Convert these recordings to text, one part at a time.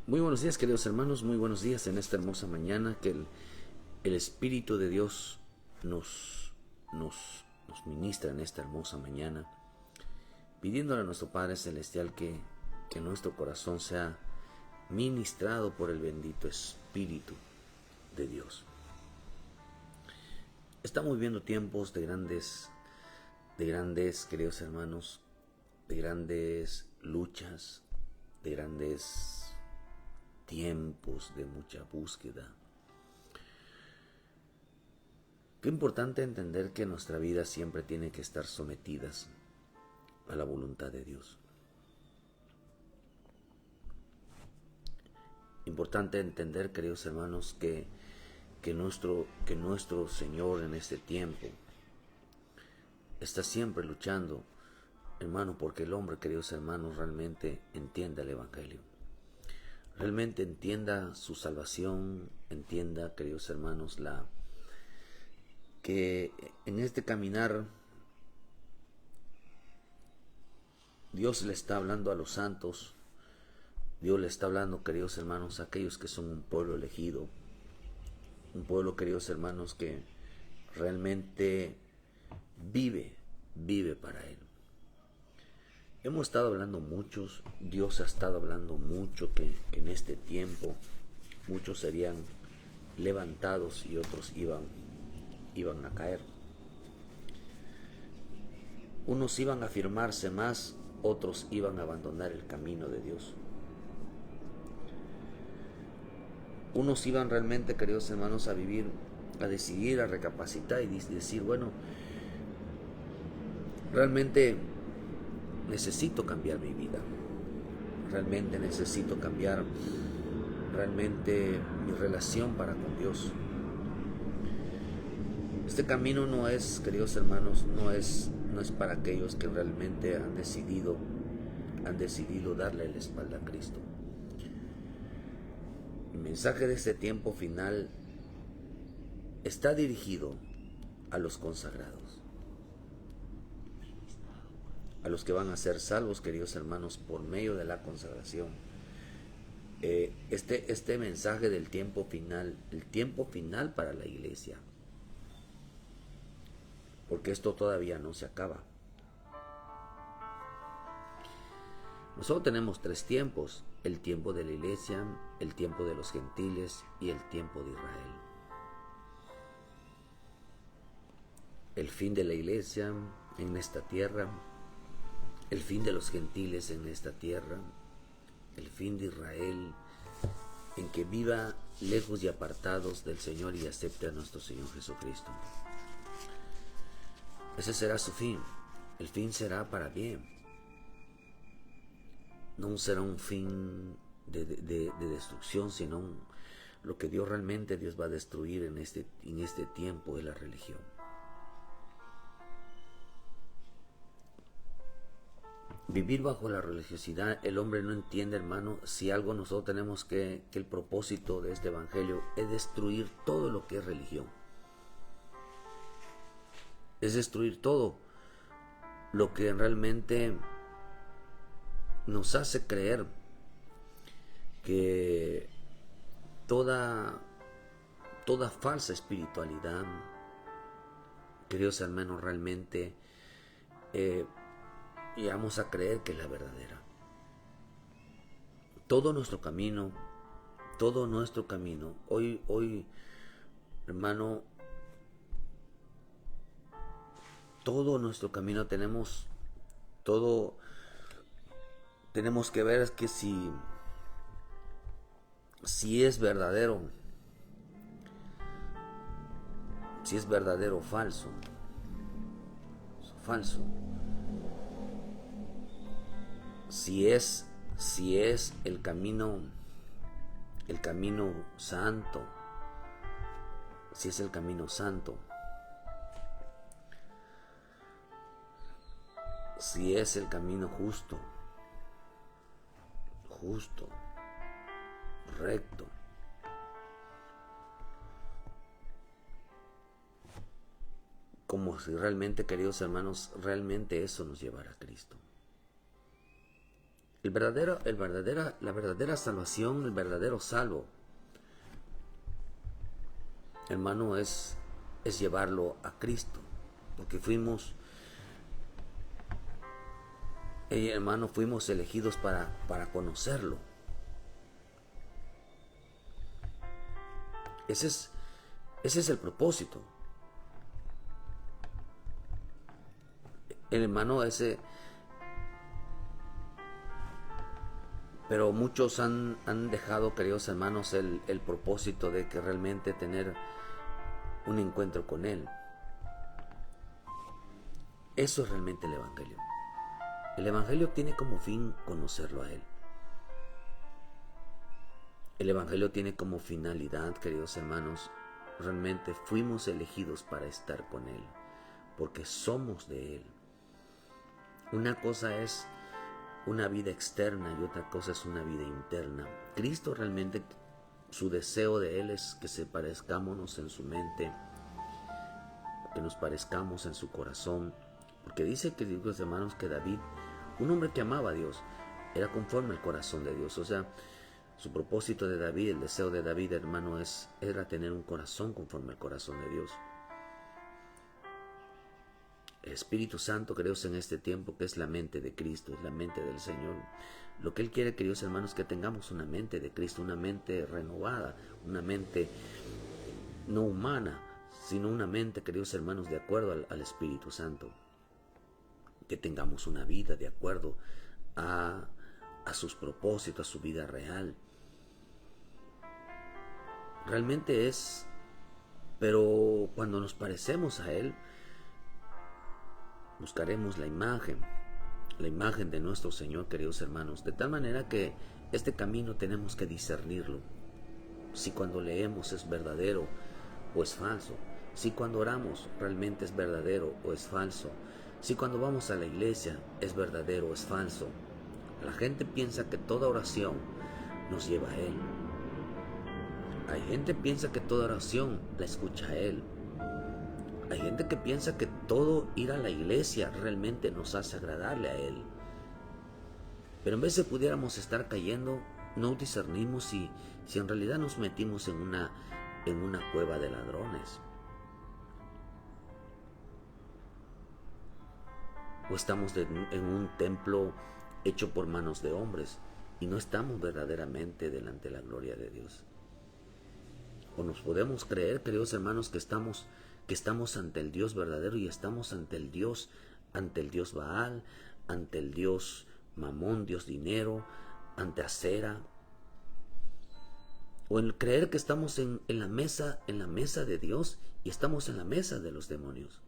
Muy buenos días, queridos hermanos, muy buenos días en esta hermosa mañana que el Espíritu de Dios nos ministra en esta hermosa mañana, pidiéndole a nuestro Padre Celestial que nuestro corazón sea ministrado por el bendito Espíritu de Dios. Estamos viviendo tiempos de grandes, queridos hermanos, de grandes luchas, de grandes tiempos de mucha búsqueda. Qué importante entender que nuestra vida siempre tiene que estar sometidas a la voluntad de Dios. Importante entender, queridos hermanos, que nuestro Señor en este tiempo está siempre luchando, hermano, porque el hombre, queridos hermanos, realmente entienda el Evangelio. Realmente entienda su salvación, entienda, queridos hermanos, que en este caminar Dios le está hablando a los santos, Dios le está hablando, queridos hermanos, a aquellos que son un pueblo elegido, un pueblo, queridos hermanos, que realmente vive para Él. Hemos estado hablando muchos, Dios ha estado hablando mucho que en este tiempo muchos serían levantados y otros iban a caer. Unos iban a afirmarse más, otros iban a abandonar el camino de Dios. Unos iban realmente, queridos hermanos, a vivir, a decidir, a recapacitar y decir, bueno, realmente necesito cambiar mi vida. Realmente necesito cambiar realmente mi relación para con Dios. Este camino no es, queridos hermanos, no es para aquellos que realmente han decidido darle la espalda a Cristo. El mensaje de este tiempo final está dirigido a los consagrados, a los que van a ser salvos, queridos hermanos, por medio de la consagración. Este mensaje del tiempo final, el tiempo final para la iglesia, porque esto todavía no se acaba. Nosotros tenemos tres tiempos: el tiempo de la iglesia, el tiempo de los gentiles y el tiempo de Israel. El fin de la iglesia en esta tierra, el fin de los gentiles en esta tierra, el fin de Israel, en que viva lejos y apartados del Señor y acepte a nuestro Señor Jesucristo. Ese será su fin. El fin será para bien. No será un fin de destrucción, sino lo que Dios va a destruir en este tiempo de la religión. Vivir bajo la religiosidad, el hombre no entiende, hermano, si algo nosotros tenemos que el propósito de este evangelio es destruir todo lo que es religión. Es destruir todo lo que realmente nos hace creer que toda falsa espiritualidad, queridos hermanos, realmente llegamos a creer que es la verdadera. Todo nuestro camino, hoy, hermano, todo nuestro camino tenemos que ver que si es verdadero, o falso. Si es el camino santo, si es el camino santo, si es el camino justo, recto. Como si realmente, queridos hermanos, realmente eso nos llevara a Cristo. La verdadera salvación, el verdadero salvo, hermano, es llevarlo a Cristo. Porque hermano, fuimos elegidos para conocerlo. Ese es el propósito. El hermano pero muchos han dejado, queridos hermanos, el propósito de que realmente tener un encuentro con Él. Eso es realmente el Evangelio. El Evangelio tiene como fin conocerlo a Él. El Evangelio tiene como finalidad, queridos hermanos, realmente fuimos elegidos para estar con Él, porque somos de Él. Una cosa es una vida externa y otra cosa es una vida interna. Cristo realmente, su deseo de Él es que se parezcámonos en su mente, que nos parezcamos en su corazón, porque dice, queridos hermanos, que David, un hombre que amaba a Dios, era conforme al corazón de Dios. O sea, su propósito de David, el deseo de David, hermano, era tener un corazón conforme al corazón de Dios. El Espíritu Santo, queridos, en este tiempo, que es la mente de Cristo, es la mente del Señor. Lo que Él quiere, queridos hermanos, es que tengamos una mente de Cristo, una mente renovada, una mente no humana, sino una mente, queridos hermanos, de acuerdo al Espíritu Santo. Que tengamos una vida de acuerdo a sus propósitos, a su vida real. Realmente pero cuando nos parecemos a Él, buscaremos la imagen de nuestro Señor, queridos hermanos, de tal manera que este camino tenemos que discernirlo. Si cuando leemos es verdadero o es falso, si cuando oramos realmente es verdadero o es falso, si cuando vamos a la iglesia es verdadero o es falso. La gente piensa que toda oración nos lleva a Él. Hay gente que piensa que toda oración la escucha a Él. Hay gente que piensa que todo ir a la iglesia realmente nos hace agradarle a Él. Pero en vez de pudiéramos estar cayendo, no discernimos si en realidad nos metimos en una cueva de ladrones. O estamos en un templo hecho por manos de hombres y no estamos verdaderamente delante de la gloria de Dios. O nos podemos creer, queridos hermanos, que estamos ante el Dios verdadero y estamos ante el Dios Baal, ante el Dios Mamón, Dios dinero, ante Acera. O en creer que estamos en la mesa de Dios y estamos en la mesa de los demonios.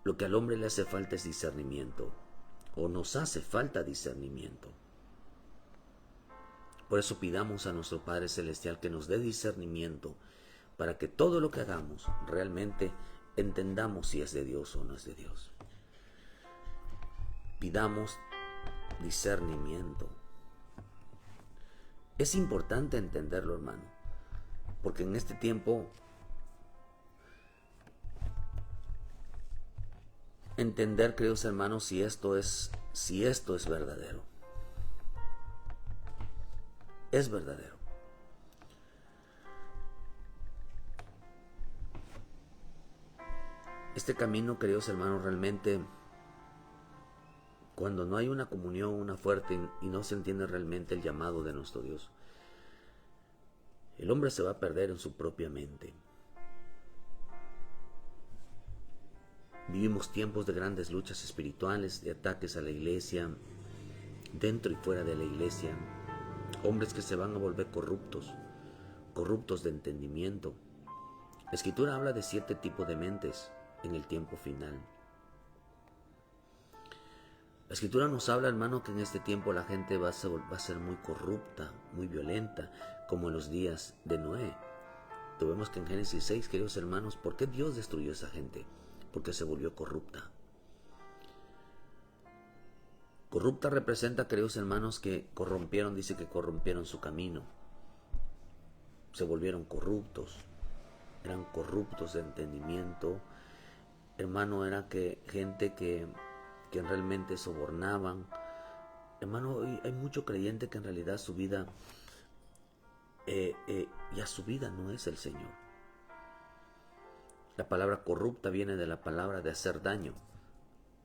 Lo que al hombre le hace falta es discernimiento, o nos hace falta discernimiento. Por eso pidamos a nuestro Padre Celestial que nos dé discernimiento para que todo lo que hagamos realmente entendamos si es de Dios o no es de Dios. Pidamos discernimiento. Es importante entenderlo, hermano, porque en este tiempo entender, queridos hermanos, si esto es verdadero. Es verdadero. Este camino, queridos hermanos, realmente, cuando no hay una comunión, una fuerte, y no se entiende realmente el llamado de nuestro Dios, el hombre se va a perder en su propia mente. Vivimos tiempos de grandes luchas espirituales, de ataques a la iglesia, dentro y fuera de la iglesia. Hombres que se van a volver corruptos de entendimiento. La Escritura habla de 7 tipos de mentes en el tiempo final. La Escritura nos habla, hermano, que en este tiempo la gente va a ser muy corrupta, muy violenta, como en los días de Noé. Vemos que en Génesis 6, queridos hermanos, ¿por qué Dios destruyó a esa gente? Porque se volvió corrupta. Corrupta representa, queridos hermanos, que dice que corrompieron su camino. Se volvieron corruptos. Eran corruptos de entendimiento. Hermano, era gente que realmente sobornaban, Hermano, hoy hay mucho creyente que en realidad su vida, ya su vida no es el Señor. La palabra corrupta viene de la palabra de hacer daño,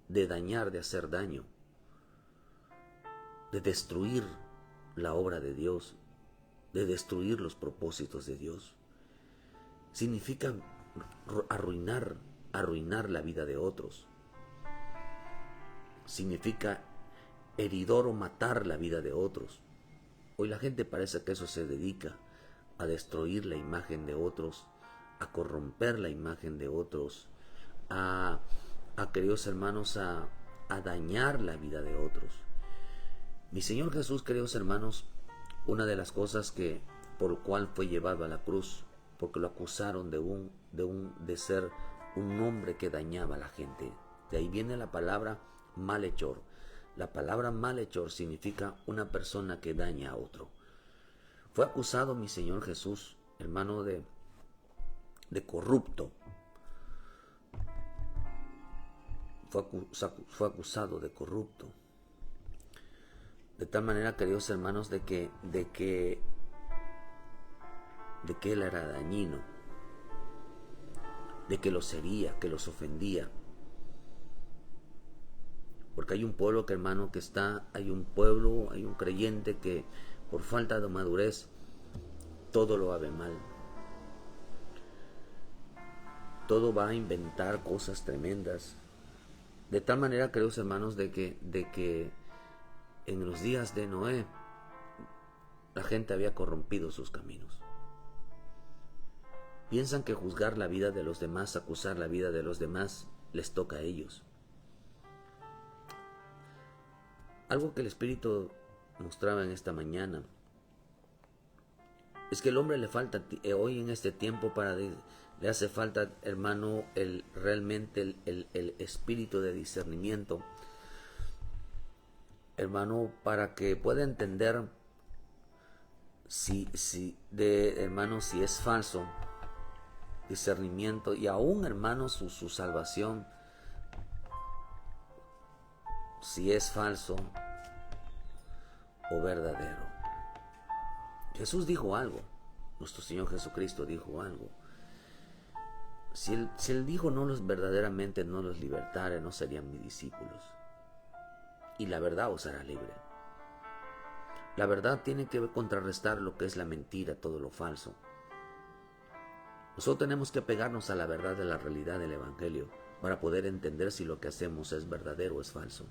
de dañar, de hacer daño, de destruir la obra de Dios, de destruir los propósitos de Dios. Significa arruinar la vida de otros. Significa heridor o matar la vida de otros. Hoy la gente parece que eso se dedica, a destruir la imagen de otros, a corromper la imagen de otros, queridos hermanos, a dañar la vida de otros. Mi Señor Jesús, queridos hermanos, una de las cosas por lo cual fue llevado a la cruz, porque lo acusaron de ser un hombre que dañaba a la gente. De ahí viene la palabra malhechor. La palabra malhechor significa una persona que daña a otro. Fue acusado mi Señor Jesús, hermano, de corrupto. Fue acusado de corrupto. De tal manera, queridos hermanos, de que él era dañino, de que los hería, que los ofendía. Porque hay un pueblo hay un creyente que por falta de madurez todo lo ve mal. Todo va a inventar cosas tremendas. De tal manera, queridos hermanos, de que en los días de Noé la gente había corrompido sus caminos. Piensan que juzgar la vida de los demás, acusar la vida de los demás, les toca a ellos. Algo que el Espíritu mostraba en esta mañana es que el hombre le falta hoy en este tiempo le hace falta, hermano, realmente el espíritu de discernimiento, hermano, para que pueda entender si es falso, discernimiento, y aún, hermano, su salvación, si es falso o verdadero. Jesús dijo algo, nuestro Señor Jesucristo dijo algo. Si él dijo verdaderamente no los libertare, no serían mis discípulos. Y la verdad os hará libre. La verdad tiene que contrarrestar lo que es la mentira, todo lo falso. Nosotros tenemos que pegarnos a la verdad de la realidad del Evangelio para poder entender si lo que hacemos es verdadero o es falso.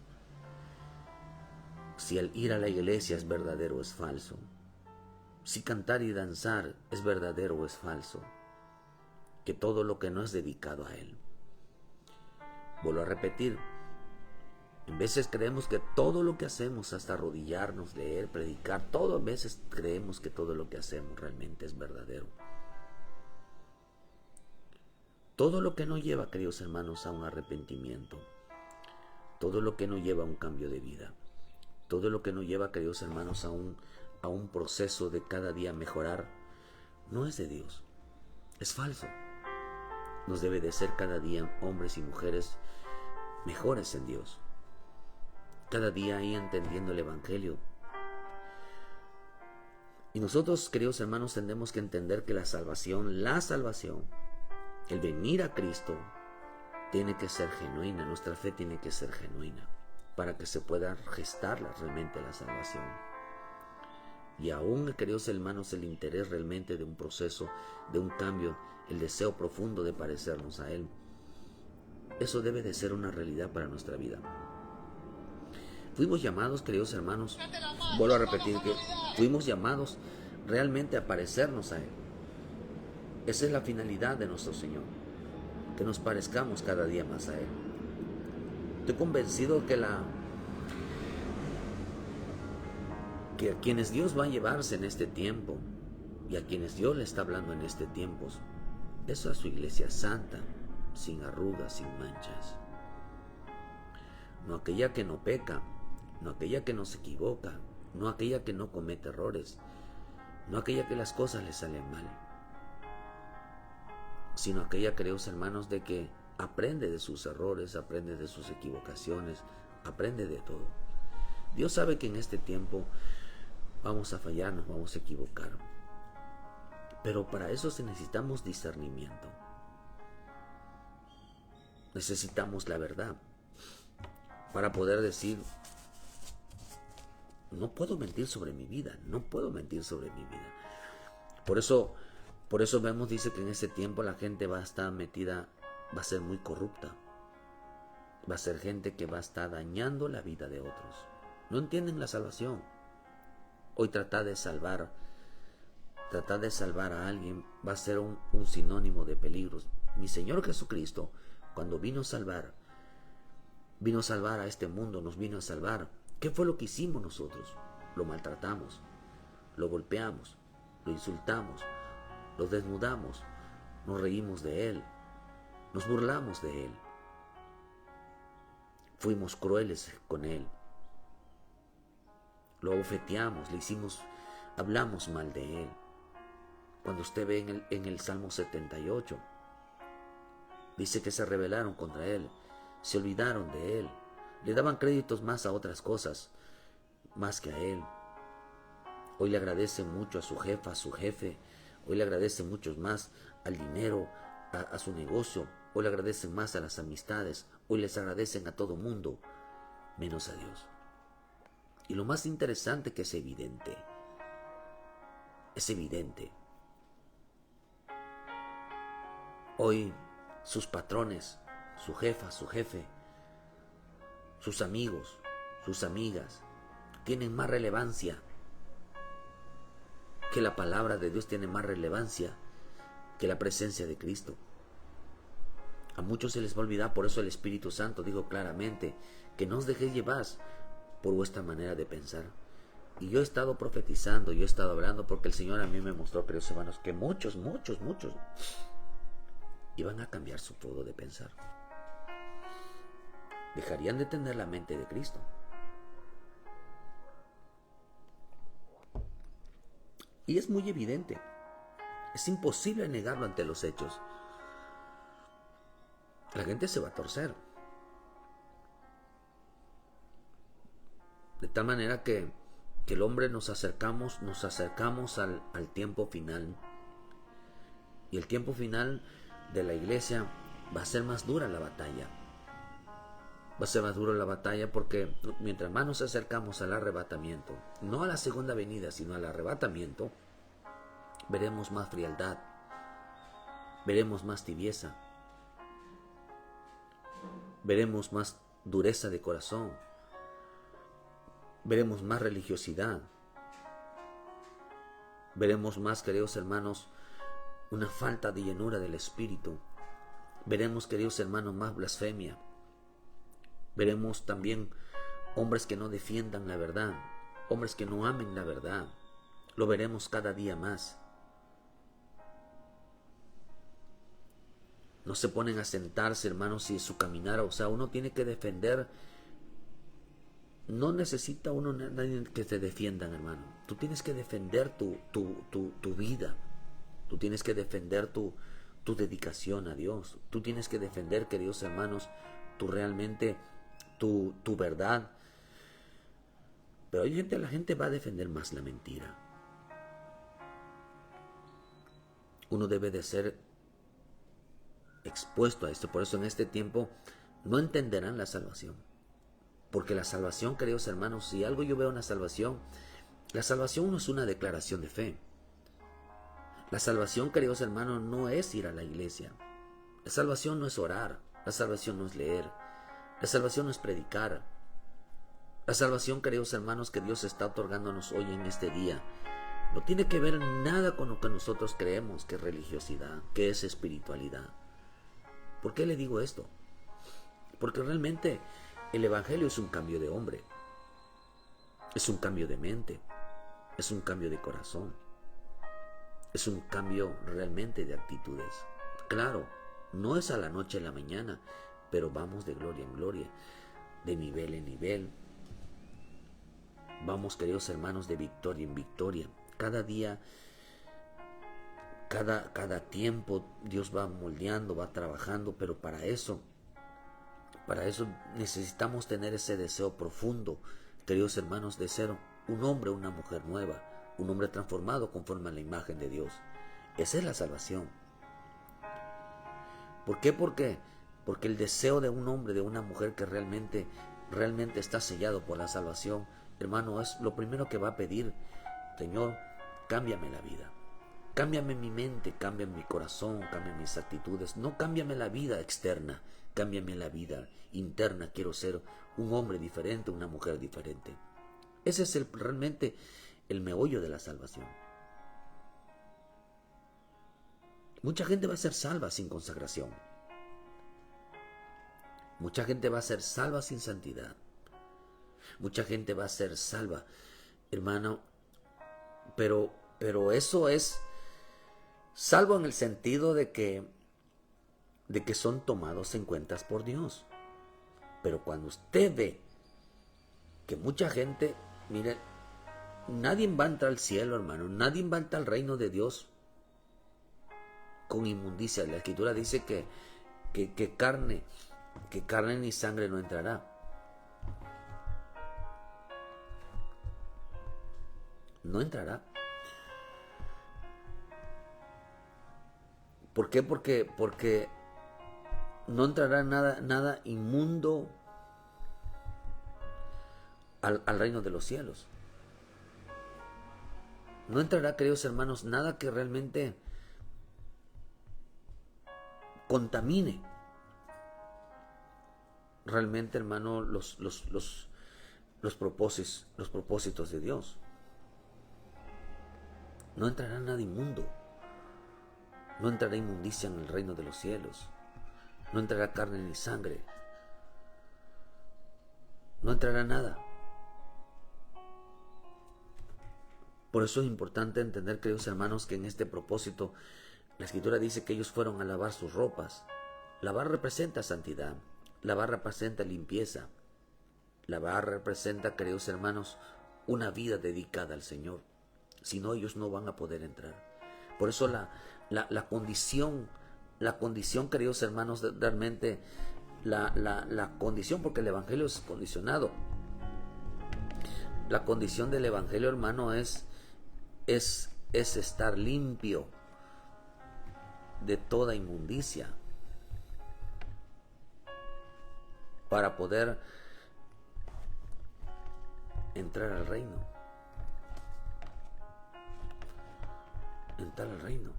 Si el ir a la iglesia es verdadero o es falso. Si cantar y danzar es verdadero o es falso. Que todo lo que no es dedicado a Él. Vuelvo a repetir. En veces creemos que todo lo que hacemos, hasta arrodillarnos, leer, predicar, todo, a veces creemos que todo lo que hacemos realmente es verdadero. Todo lo que no lleva, queridos hermanos, a un arrepentimiento. Todo lo que no lleva a un cambio de vida. Todo lo que no lleva, queridos hermanos, a un proceso de cada día mejorar, no es de Dios. Es falso. Nos debe de ser cada día hombres y mujeres mejores en Dios. Cada día ahí entendiendo el Evangelio. Y nosotros, queridos hermanos, tenemos que entender que la salvación, el venir a Cristo, tiene que ser genuina. Nuestra fe tiene que ser genuina para que se pueda gestar realmente la salvación. Y aún, queridos hermanos, el interés realmente de un proceso, de un cambio, el deseo profundo de parecernos a Él. Eso debe de ser una realidad para nuestra vida. Fuimos llamados, queridos hermanos, vuelvo a repetir que fuimos llamados realmente a parecernos a Él. Esa es la finalidad de nuestro Señor, que nos parezcamos cada día más a Él. Estoy convencido que a quienes Dios va a llevarse en este tiempo y a quienes Dios le está hablando en este tiempo, eso es su iglesia santa, sin arrugas, sin manchas. No aquella que no peca, no aquella que no se equivoca, no aquella que no comete errores, no aquella que las cosas le salen mal, sino aquella, queridos hermanos, de que aprende de sus errores, aprende de sus equivocaciones, aprende de todo. Dios sabe que en este tiempo vamos a fallar, nos vamos a equivocar. Pero para eso necesitamos discernimiento. Necesitamos la verdad para poder decir, no puedo mentir sobre mi vida, no puedo mentir sobre mi vida. Por eso vemos, dice que en ese tiempo la gente va a estar metida, va a ser muy corrupta. Va a ser gente que va a estar dañando la vida de otros. No entienden la salvación. Hoy tratar de salvar a alguien va a ser un sinónimo de peligros. Mi Señor Jesucristo, cuando vino a salvar a este mundo, nos vino a salvar. ¿Qué fue lo que hicimos nosotros? Lo maltratamos, lo golpeamos, lo insultamos, lo desnudamos, nos reímos de Él, nos burlamos de Él. Fuimos crueles con Él. Lo abofeteamos, hablamos mal de Él. Cuando usted ve en el Salmo 78, dice que se rebelaron contra Él, se olvidaron de Él, le daban créditos más a otras cosas, más que a Él. Hoy le agradecen mucho a su jefa, a su jefe, hoy le agradecen mucho más al dinero, a su negocio, hoy le agradecen más a las amistades, hoy les agradecen a todo mundo, menos a Dios. Y lo más interesante que es evidente, hoy sus patrones, su jefa, su jefe, sus amigos, sus amigas, tienen más relevancia que la palabra de Dios, tiene más relevancia que la presencia de Cristo. A muchos se les va a olvidar, por eso el Espíritu Santo dijo claramente que no os dejéis llevar por vuestra manera de pensar. Y yo he estado profetizando, yo he estado hablando porque el Señor a mí me mostró, queridos hermanos, que muchos iban a cambiar su modo de pensar. Dejarían de tener la mente de Cristo. Y es muy evidente. Es imposible negarlo ante los hechos. La gente se va a torcer. De tal manera que el hombre nos acercamos al tiempo final. Y el tiempo final de la iglesia va a ser más dura la batalla. Va a ser más dura la batalla porque mientras más nos acercamos al arrebatamiento, no a la segunda venida, sino al arrebatamiento, veremos más frialdad, veremos más tibieza, veremos más dureza de corazón, veremos más religiosidad, veremos más, queridos hermanos, una falta de llenura del Espíritu, veremos, queridos hermanos, más blasfemia, veremos también hombres que no defiendan la verdad, hombres que no amen la verdad, lo veremos cada día más. No se ponen a sentarse, hermanos, y su caminar, o sea, uno tiene que defender. No necesita uno nadie que te defiendan, hermano. Tú tienes que defender tu vida. Tú tienes que defender tu dedicación a Dios. Tú tienes que defender, queridos hermanos, tu verdad. Pero la gente va a defender más la mentira. Uno debe de ser expuesto a esto. Por eso en este tiempo no entenderán la salvación. Porque la salvación, queridos hermanos, si algo yo veo en la salvación no es una declaración de fe. La salvación, queridos hermanos, no es ir a la iglesia. La salvación no es orar. La salvación no es leer. La salvación no es predicar. La salvación, queridos hermanos, que Dios está otorgándonos hoy en este día, no tiene que ver nada con lo que nosotros creemos que es religiosidad, que es espiritualidad. ¿Por qué le digo esto? Porque realmente el Evangelio es un cambio de hombre, es un cambio de mente, es un cambio de corazón, es un cambio realmente de actitudes. Claro, no es a la noche a la mañana, pero vamos de gloria en gloria, de nivel en nivel. Vamos, queridos hermanos, de victoria en victoria. Cada día, cada tiempo Dios va moldeando, va trabajando, pero para eso necesitamos tener ese deseo profundo queridos hermanos, de ser un hombre o una mujer nueva, un hombre transformado conforme a la imagen de Dios. Esa es la salvación. ¿Por qué? Porque el deseo de un hombre, de una mujer que realmente está sellado por la salvación, hermano, es lo primero que va a pedir: Señor, cámbiame la vida. Cámbiame mi mente, cámbiame mi corazón, cámbiame mis actitudes. No cámbiame la vida externa, cámbiame la vida interna. Quiero ser un hombre diferente, una mujer diferente. Ese es realmente el meollo de la salvación. Mucha gente va a ser salva sin consagración. Mucha gente va a ser salva sin santidad. Mucha gente va a ser salva, hermano, pero eso es salvo en el sentido de que son tomados en cuenta por Dios. Pero cuando usted ve que mucha gente, mire, nadie va a entrar al cielo, hermano, nadie va a entrar al reino de Dios con inmundicia. La Escritura dice que carne ni sangre no entrará. No entrará. ¿Por qué? Porque no entrará nada inmundo al reino de los cielos. No entrará, queridos hermanos, nada que realmente contamine realmente, hermano, los propósitos de Dios. No entrará nada inmundo. No entrará inmundicia en el reino de los cielos. No entrará carne ni sangre. No entrará nada. Por eso es importante entender, queridos hermanos, que en este propósito la Escritura dice que ellos fueron a lavar sus ropas. Lavar representa santidad. Lavar representa limpieza. Lavar representa, queridos hermanos, una vida dedicada al Señor. Si no, ellos no van a poder entrar. Por eso la condición, queridos hermanos, realmente la condición, porque el Evangelio es condicionado. La condición del Evangelio, hermano, es estar limpio de toda inmundicia para poder entrar al reino. Entrar al reino.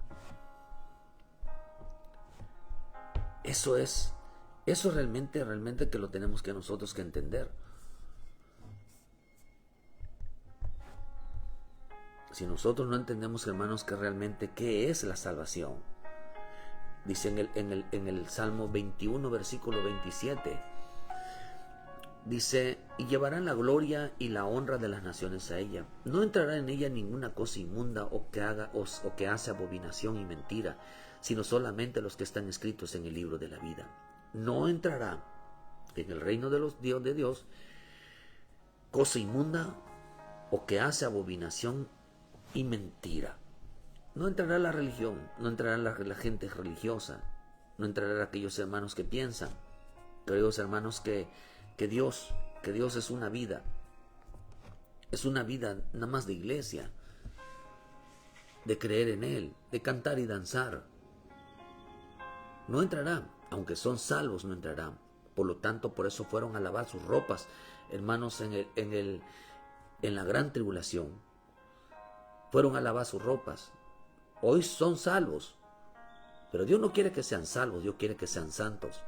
Eso realmente que lo tenemos que nosotros que entender. Si nosotros no entendemos, hermanos, que realmente qué es la salvación, dice en el Salmo 21, versículo 27, dice: y llevarán la gloria y la honra de las naciones a ella. No entrará en ella ninguna cosa inmunda o que hace abominación y mentira, sino solamente los que están escritos en el libro de la vida. No entrará en el reino de Dios cosa inmunda o que hace abominación y mentira. No entrará la religión, no entrará la gente religiosa, no entrará aquellos hermanos que piensan, aquellos hermanos que Dios es una vida nada más de iglesia, de creer en Él, de cantar y danzar. No entrarán, aunque son salvos, no entrarán. Por lo tanto, por eso fueron a lavar sus ropas, hermanos, en la gran tribulación. Fueron a lavar sus ropas. Hoy son salvos, pero Dios no quiere que sean salvos, Dios quiere que sean santos.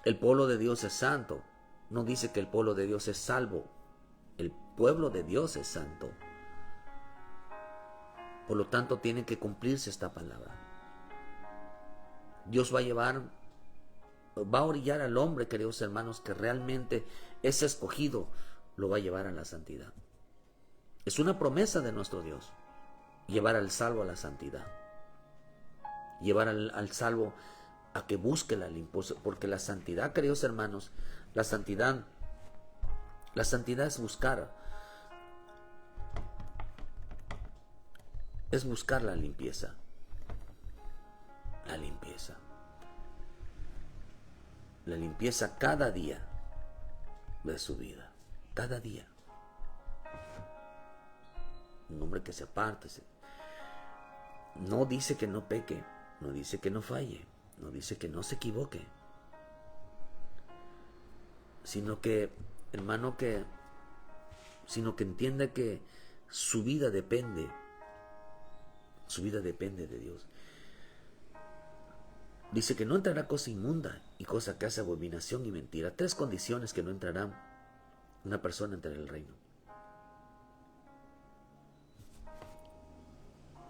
El pueblo de Dios es santo. No dice que el pueblo de Dios es salvo. El pueblo de Dios es santo. Por lo tanto, tiene que cumplirse esta palabra. Dios va a orillar al hombre, queridos hermanos, que realmente es escogido, lo va a llevar a la santidad. Es una promesa de nuestro Dios, llevar al salvo a la santidad, llevar al salvo a que busque la limpieza, porque la santidad, queridos hermanos, la santidad es buscar la limpieza. La limpieza cada día. de su vida. Cada día. Un hombre que se aparte. No dice que no peque. No dice que no falle. No dice que no se equivoque. Sino que, hermano, sino que entienda que su vida depende de Dios. Dice que no entrará cosa inmunda y cosa que hace abominación y mentira. 3 condiciones que no entrarán una persona entre el reino.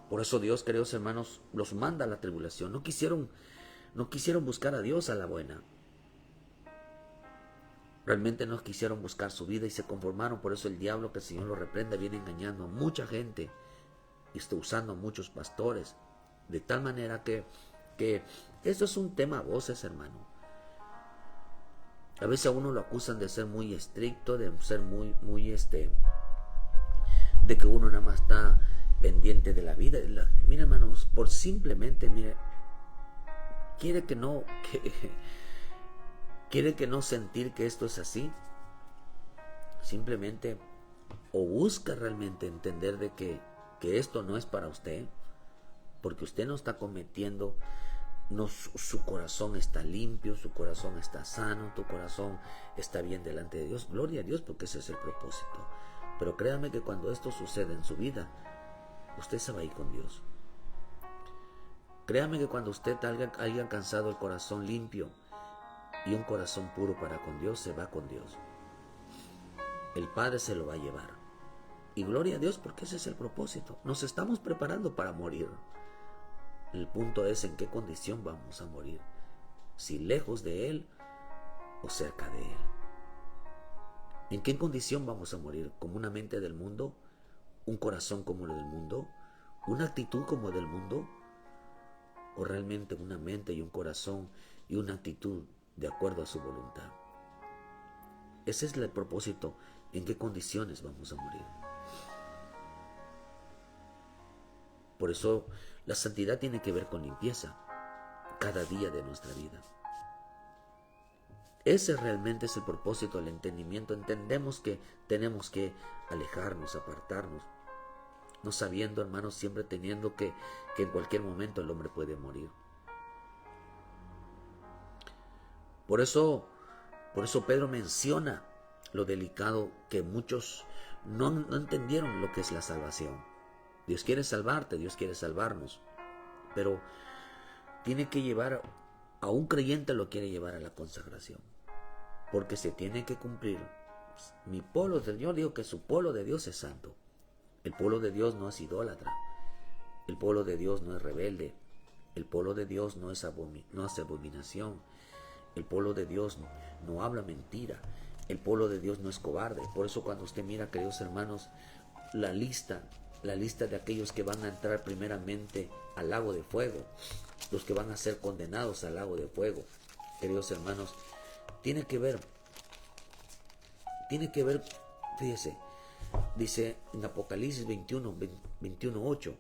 Por eso Dios, queridos hermanos, los manda a la tribulación. No quisieron buscar a Dios a la buena. Realmente no quisieron buscar su vida y se conformaron. Por eso el diablo, que el Señor lo reprenda, viene engañando a mucha gente y está usando a muchos pastores. De tal manera que esto es un tema a voces, hermano. A veces a uno lo acusan de ser muy estricto, de ser de que uno nada más está pendiente de la vida. Mira, hermanos, por simplemente, mire, quiere que no sentir que esto es así. Simplemente, o busca realmente entender de que esto no es para usted, porque usted no está cometiendo, su corazón está limpio, su corazón está sano, tu corazón está bien delante de Dios. Gloria a Dios, porque ese es el propósito. Pero créame que cuando esto sucede en su vida, usted se va a ir con Dios. Créame que cuando usted haya alcanzado el corazón limpio y un corazón puro para con Dios, se va con Dios. El Padre se lo va a llevar. Y gloria a Dios, porque ese es el propósito. Nos estamos preparando para morir. El punto es en qué condición vamos a morir. Si lejos de Él o cerca de Él. ¿En qué condición vamos a morir? ¿Como una mente del mundo? ¿Un corazón como lo del mundo? ¿Una actitud como del mundo? ¿O realmente una mente y un corazón y una actitud de acuerdo a su voluntad? Ese es el propósito. ¿En qué condiciones vamos a morir? Por eso la santidad tiene que ver con limpieza cada día de nuestra vida. Ese realmente es el propósito del entendimiento. Entendemos que tenemos que alejarnos, apartarnos, no sabiendo, hermanos, siempre teniendo que en cualquier momento el hombre puede morir. Por eso Pedro menciona lo delicado que muchos no entendieron lo que es la salvación. Dios quiere salvarte, Dios quiere salvarnos, pero tiene que llevar a un creyente, lo quiere llevar a la consagración, porque se tiene que cumplir. Mi pueblo del Señor, digo que su pueblo de Dios es santo. El pueblo de Dios no es idólatra, el pueblo de Dios no es rebelde, el pueblo de Dios no hace abominación, el pueblo de Dios no habla mentira, el pueblo de Dios no es cobarde. Por eso cuando usted mira, queridos hermanos, la lista de aquellos que van a entrar primeramente al lago de fuego, los que van a ser condenados al lago de fuego, queridos hermanos, tiene que ver, fíjese, dice en Apocalipsis 21:8,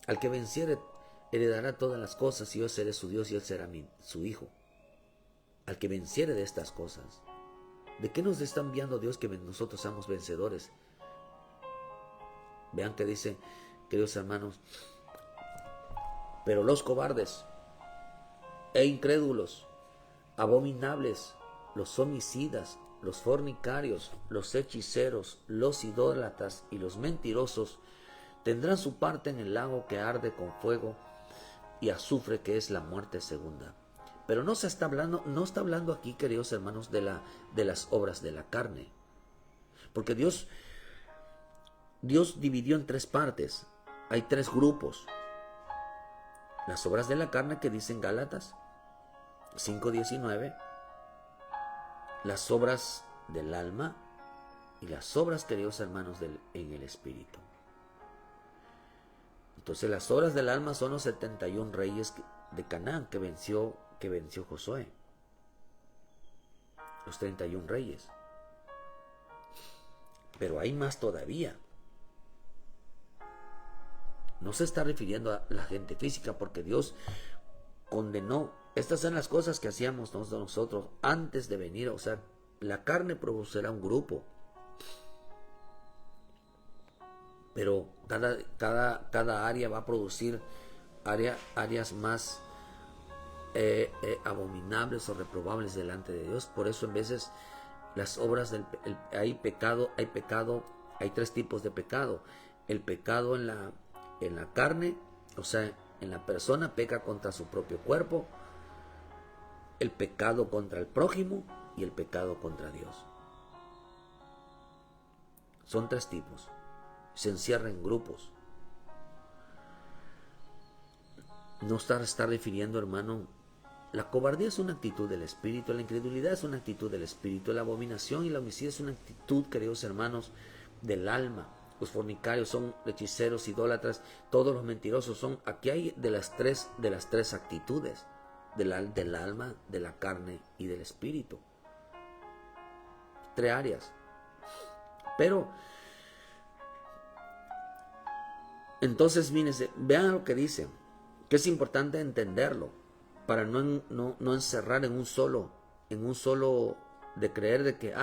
al que venciere heredará todas las cosas, y yo seré su Dios y él será su hijo. Al que venciere de estas cosas. ¿De qué nos está enviando Dios que nosotros seamos vencedores? Vean que dice, queridos hermanos, pero los cobardes e incrédulos, abominables, los homicidas, los fornicarios, los hechiceros, los idólatras y los mentirosos tendrán su parte en el lago que arde con fuego y azufre, que es la muerte segunda. Pero no está hablando aquí, queridos hermanos, de las obras de la carne, porque Dios dividió en 3 partes. Hay 3 grupos. Las obras de la carne, que dicen Gálatas 5:19, las obras del alma y las obras, queridos hermanos, en el espíritu. Entonces las obras del alma son los 71 reyes de Canaán que venció Josué, los 31 reyes. Pero hay más todavía. No se está refiriendo a la gente física, porque Dios condenó. Estas son las cosas que hacíamos nosotros antes de venir, o sea, La carne producirá un grupo, pero cada área va a producir áreas más abominables o reprobables delante de Dios. Por eso en veces las obras hay pecado, hay tres tipos de pecado. El pecado en la carne, o sea, en la persona peca contra su propio cuerpo, el pecado contra el prójimo y el pecado contra Dios. Son tres tipos. Se encierra en grupos. No está refiriendo, hermano. La cobardía es una actitud del espíritu, la incredulidad es una actitud del espíritu, la abominación y la homicidio es una actitud, queridos hermanos, del alma. Los fornicarios son hechiceros, idólatras, todos los mentirosos son. Aquí hay de las tres actitudes, del alma, de la carne y del espíritu. Tres áreas. Pero entonces, vean lo que dice, que es importante entenderlo para no encerrar en un solo de creer de que,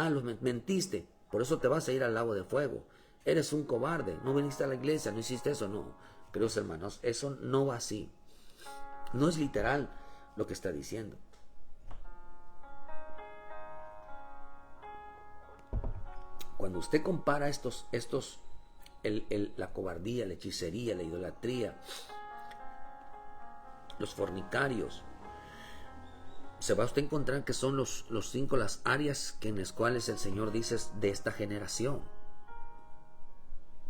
mentiste, por eso te vas a ir al lago de fuego. Eres un cobarde, no viniste a la iglesia, no hiciste eso. No, queridos hermanos, eso no va así. No es literal lo que está diciendo. Cuando usted compara la cobardía, la hechicería, la idolatría, los fornicarios, se va a usted a encontrar que son los cinco las áreas en las cuales el Señor dice de esta generación.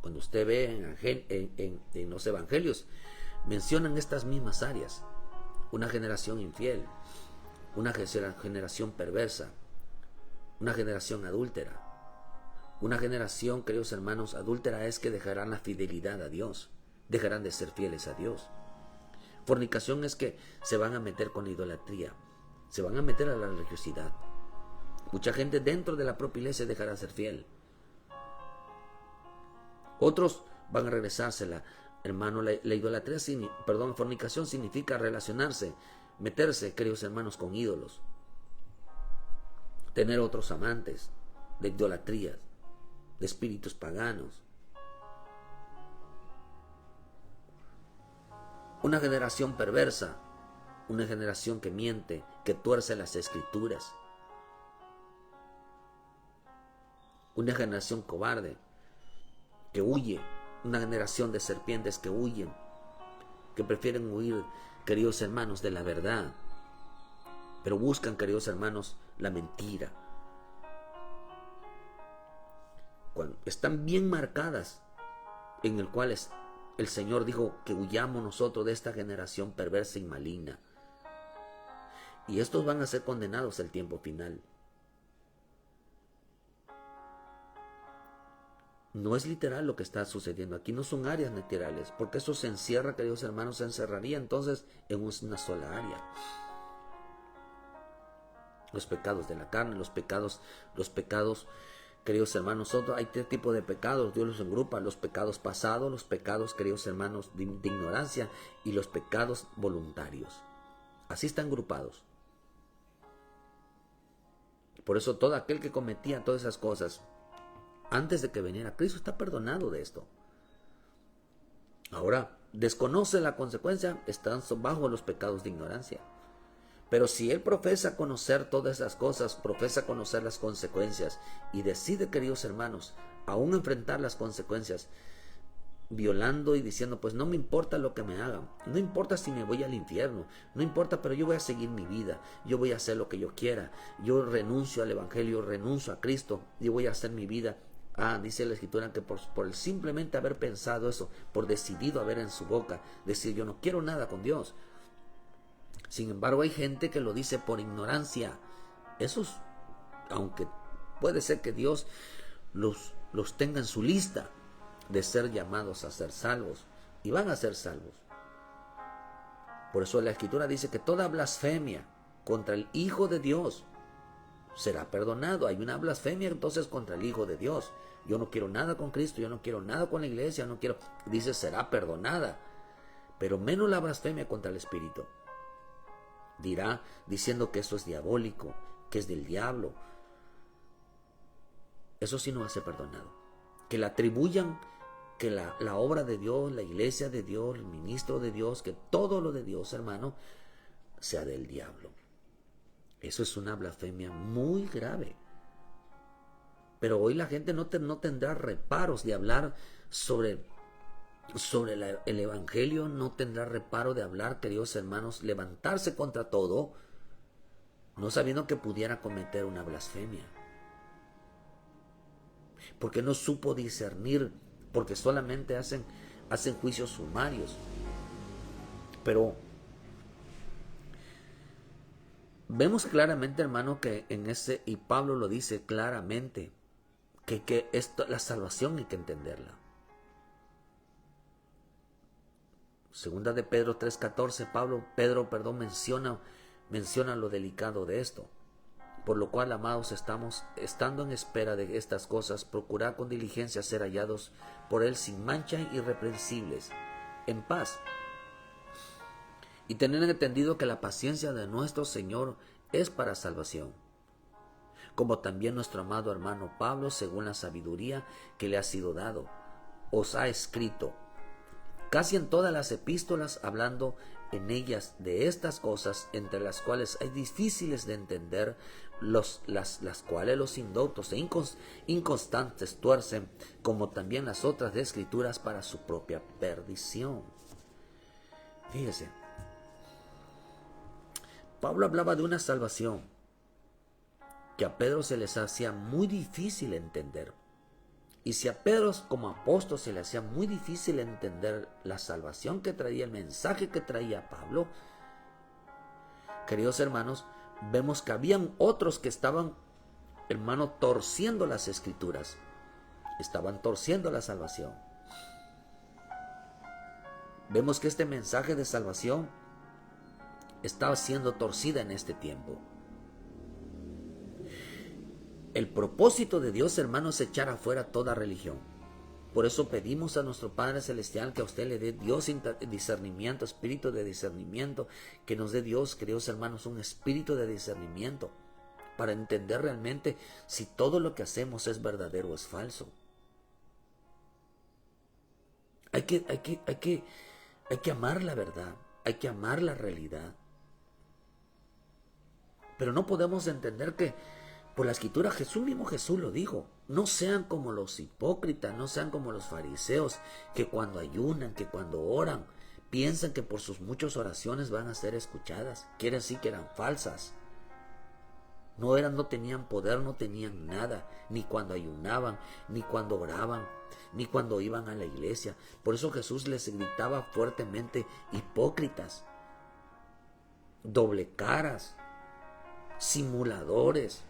Cuando usted ve en los evangelios, mencionan estas mismas áreas. Una generación infiel, una generación perversa, una generación adúltera. Una generación, queridos hermanos, adúltera es que dejarán la fidelidad a Dios, dejarán de ser fieles a Dios. Fornicación es que se van a meter con la idolatría, se van a meter a la religiosidad. Mucha gente dentro de la propia iglesia dejará de ser fiel. Otros van a regresársela. Hermano, la idolatría, fornicación significa relacionarse, meterse, queridos hermanos, con ídolos, tener otros amantes, de idolatría, de espíritus paganos. Una generación perversa, una generación que miente, que tuerce las escrituras. Una generación cobarde, que huye. Una generación de serpientes que huyen, que prefieren huir, queridos hermanos, de la verdad, pero buscan, queridos hermanos, la mentira. Cuando están bien marcadas, en el cual el Señor dijo que huyamos nosotros de esta generación perversa y maligna. Y estos van a ser condenados al tiempo final. No es literal lo que está sucediendo aquí, no son áreas literales, porque eso se encierra, queridos hermanos, se encerraría entonces en una sola área. Los pecados de la carne, los pecados, queridos hermanos, hay tres tipos de pecados, Dios los agrupa: los pecados pasados, los pecados, queridos hermanos, de ignorancia, y los pecados voluntarios. Así están agrupados. Por eso todo aquel que cometía todas esas cosas antes de que viniera Cristo está perdonado de esto. Ahora, desconoce la consecuencia, están bajo los pecados de ignorancia. Pero si él profesa conocer todas esas cosas, profesa conocer las consecuencias y decide, queridos hermanos, aún enfrentar las consecuencias, violando y diciendo, pues no me importa lo que me hagan, no importa si me voy al infierno, no importa, pero yo voy a seguir mi vida, yo voy a hacer lo que yo quiera, yo renuncio al evangelio, renuncio a Cristo, yo voy a hacer mi vida. Dice la escritura que por el simplemente haber pensado eso, por decidido haber en su boca, decir yo no quiero nada con Dios. Sin embargo, hay gente que lo dice por ignorancia. Esos, aunque puede ser que Dios los tenga en su lista de ser llamados a ser salvos, y van a ser salvos. Por eso la escritura dice que toda blasfemia contra el Hijo de Dios será perdonado. Hay una blasfemia entonces contra el Hijo de Dios. Yo no quiero nada con Cristo, yo no quiero nada con la iglesia, dice será perdonada, pero menos la blasfemia contra el Espíritu. Dirá diciendo que eso es diabólico, que es del diablo. eso sí no va a ser perdonado. Que le atribuyan que la obra de Dios, la iglesia de Dios, el ministro de Dios, que todo lo de Dios, hermano, sea del diablo. Eso es una blasfemia muy grave. Pero hoy la gente no tendrá reparos de hablar sobre el evangelio, no tendrá reparo de hablar, queridos hermanos, levantarse contra todo, no sabiendo que pudiera cometer una blasfemia. Porque no supo discernir, porque solamente hacen juicios sumarios. Pero vemos claramente, hermano, que en ese, y Pablo lo dice claramente, que la salvación hay que entenderla. Segunda de Pedro 3:14, Pedro menciona lo delicado de esto. Por lo cual, amados, estando en espera de estas cosas, procurad con diligencia ser hallados por él sin mancha, irreprensibles, en paz. Y tener entendido que la paciencia de nuestro Señor es para salvación. Como también nuestro amado hermano Pablo, según la sabiduría que le ha sido dado, os ha escrito, casi en todas las epístolas, hablando en ellas de estas cosas, entre las cuales hay difíciles de entender, las cuales los indoctos e inconstantes tuercen, como también las otras de escrituras para su propia perdición. Fíjese, Pablo hablaba de una salvación que a Pedro se les hacía muy difícil entender. Y si a Pedro como apóstol se le hacía muy difícil entender la salvación que traía, el mensaje que traía Pablo, queridos hermanos, vemos que habían otros que estaban, hermano, torciendo las escrituras. Estaban torciendo la salvación. Vemos que este mensaje de salvación estaba siendo torcida en este tiempo. El propósito de Dios, hermanos, es echar afuera toda religión. Por eso pedimos a nuestro Padre Celestial que a usted le dé Dios discernimiento, espíritu de discernimiento, que nos dé Dios, queridos hermanos, un espíritu de discernimiento para entender realmente si todo lo que hacemos es verdadero o es falso. Hay que amar la verdad, hay que amar la realidad. Pero no podemos entender que por la escritura mismo Jesús lo dijo, no sean como los hipócritas, no sean como los fariseos, que cuando ayunan, que cuando oran, piensan que por sus muchas oraciones van a ser escuchadas. Quiere decir que eran falsas. No tenían poder, no tenían nada, ni cuando ayunaban, ni cuando oraban, ni cuando iban a la iglesia. Por eso Jesús les gritaba fuertemente, hipócritas, doble caras, simuladores.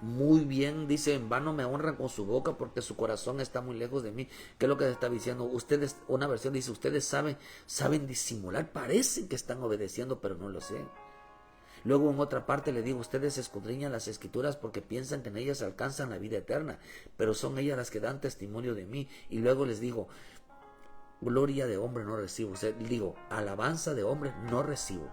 Muy bien, dice, en vano me honran con su boca porque su corazón está muy lejos de mí. ¿Qué es lo que está diciendo? Ustedes, una versión dice, ustedes saben disimular, parecen que están obedeciendo, pero no lo sé. Luego en otra parte le digo, ustedes escudriñan las escrituras porque piensan que en ellas alcanzan la vida eterna, pero son ellas las que dan testimonio de mí. Y luego les digo, gloria de hombre no recibo. O sea, digo, alabanza de hombre no recibo.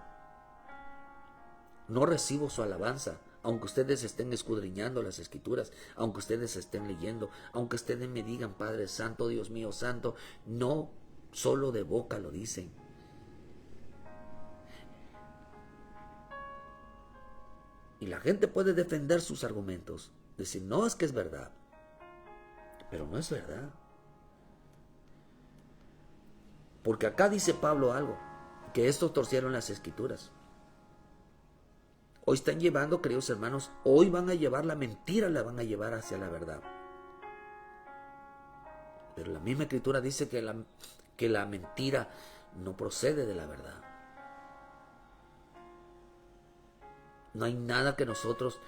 No recibo su alabanza. Aunque ustedes estén escudriñando las escrituras, aunque ustedes estén leyendo, aunque ustedes me digan, Padre Santo, Dios mío Santo, no solo de boca lo dicen. Y la gente puede defender sus argumentos, decir, no, es que es verdad, pero no es verdad. Porque acá dice Pablo algo, que estos torcieron las escrituras. Hoy están llevando, queridos hermanos, hoy van a llevar la mentira, la van a llevar hacia la verdad. Pero la misma escritura dice que la mentira no procede de la verdad. No hay nada que nosotros,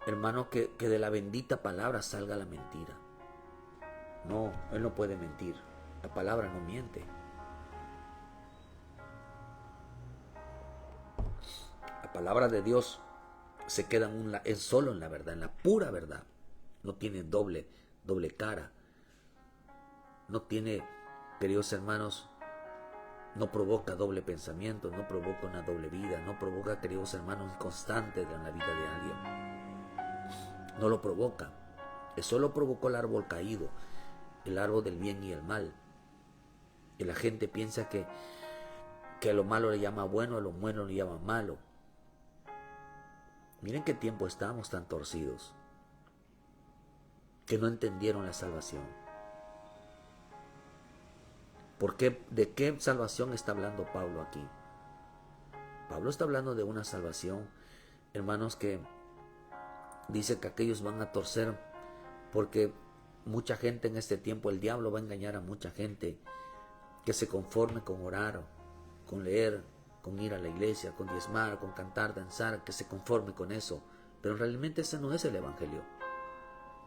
hermano, que de la bendita palabra salga la mentira. No, Él no puede mentir. La palabra no miente. La palabra de Dios se queda solo en la verdad, en la pura verdad. No tiene doble cara. No tiene, queridos hermanos, no provoca doble pensamiento, no provoca una doble vida, no provoca, queridos hermanos, inconstantes en la vida de alguien. No lo provoca. Eso lo provocó el árbol caído, el árbol del bien y el mal. Y la gente piensa que a lo malo le llama bueno, a lo bueno le llama malo. Miren qué tiempo estamos tan torcidos, que no entendieron la salvación. ¿Por qué? ¿De qué salvación está hablando Pablo aquí? Pablo está hablando de una salvación, hermanos, que dice que aquellos van a torcer porque mucha gente en este tiempo, el diablo va a engañar a mucha gente que se conforme con orar, con leer, con ir a la iglesia, con diezmar, con cantar, danzar, que se conforme con eso. Pero realmente ese no es el evangelio.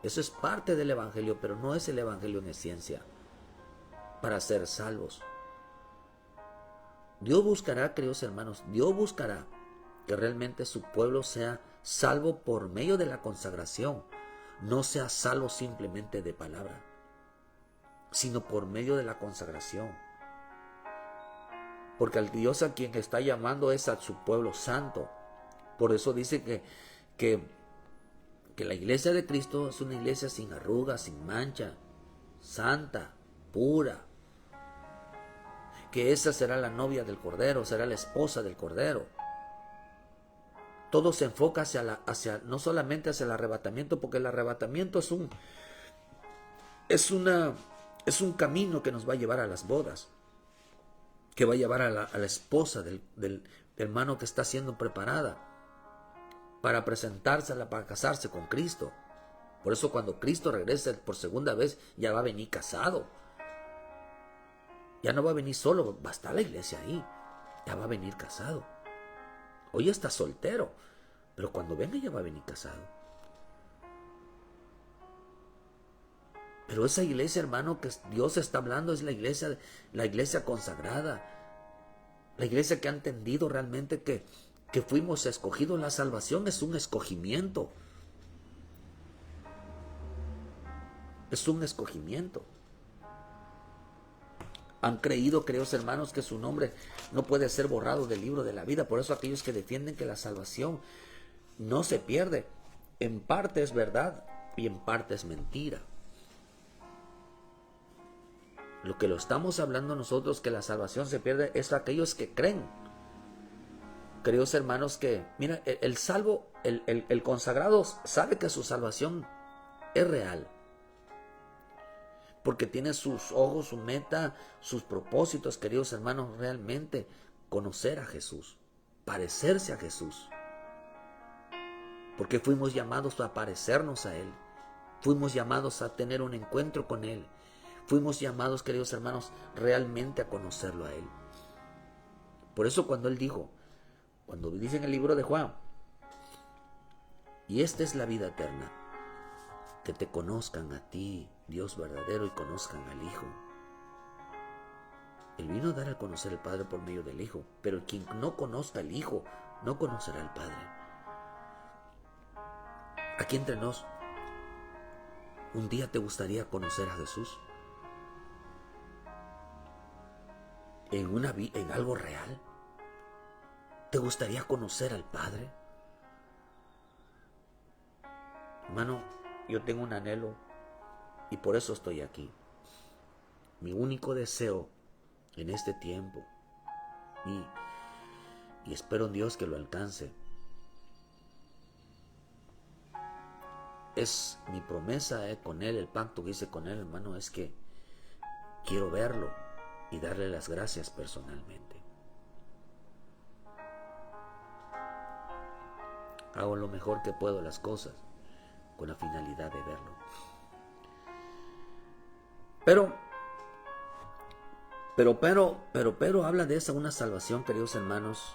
Eso es parte del evangelio, pero no es el evangelio en esencia para ser salvos. Dios buscará, queridos hermanos, Dios buscará que realmente su pueblo sea salvo por medio de la consagración, no sea salvo simplemente de palabra, sino por medio de la consagración. Porque al Dios a quien está llamando es a su pueblo santo. Por eso dice que la iglesia de Cristo es una iglesia sin arrugas, sin mancha, santa, pura. Que esa será la novia del Cordero, será la esposa del Cordero. Todo se enfoca no solamente hacia el arrebatamiento, porque el arrebatamiento es un camino que nos va a llevar a las bodas, que va a llevar a la esposa del hermano que está siendo preparada para presentársela, para casarse con Cristo. Por eso cuando Cristo regrese por segunda vez, ya va a venir casado. Ya no va a venir solo, va a estar la iglesia ahí. Ya va a venir casado. Hoy está soltero, pero cuando venga ya va a venir casado. Pero esa iglesia, hermano, que Dios está hablando es la iglesia consagrada. La iglesia que ha entendido realmente que fuimos escogidos. La salvación es un escogimiento. Es un escogimiento. Han creído, queridos hermanos, que su nombre no puede ser borrado del libro de la vida. Por eso aquellos que defienden que la salvación no se pierde, en parte es verdad y en parte es mentira. Lo que lo estamos hablando nosotros, que la salvación se pierde, es aquellos que creen. Queridos hermanos, que mira, el salvo, el consagrado sabe que su salvación es real. Porque tiene sus ojos, su meta, sus propósitos, queridos hermanos, realmente conocer a Jesús, parecerse a Jesús. Porque fuimos llamados a parecernos a Él. Fuimos llamados a tener un encuentro con Él. Fuimos llamados, queridos hermanos, realmente a conocerlo a Él. Por eso cuando Él dijo, cuando dice en el libro de Juan, y esta es la vida eterna, que te conozcan a ti, Dios verdadero, y conozcan al Hijo. Él vino a dar a conocer al Padre por medio del Hijo, pero quien no conozca al Hijo, no conocerá al Padre. Aquí entre nos, ¿un día te gustaría conocer a Jesús? ¿En algo real? ¿Te gustaría conocer al Padre? Hermano, yo tengo un anhelo y por eso estoy aquí. Mi único deseo en este tiempo, y espero en Dios que lo alcance, es mi promesa con Él, el pacto que hice con Él, hermano, es que quiero verlo y darle las gracias personalmente. Hago lo mejor que puedo las cosas con la finalidad de verlo. Pero habla de esa, una salvación, queridos hermanos,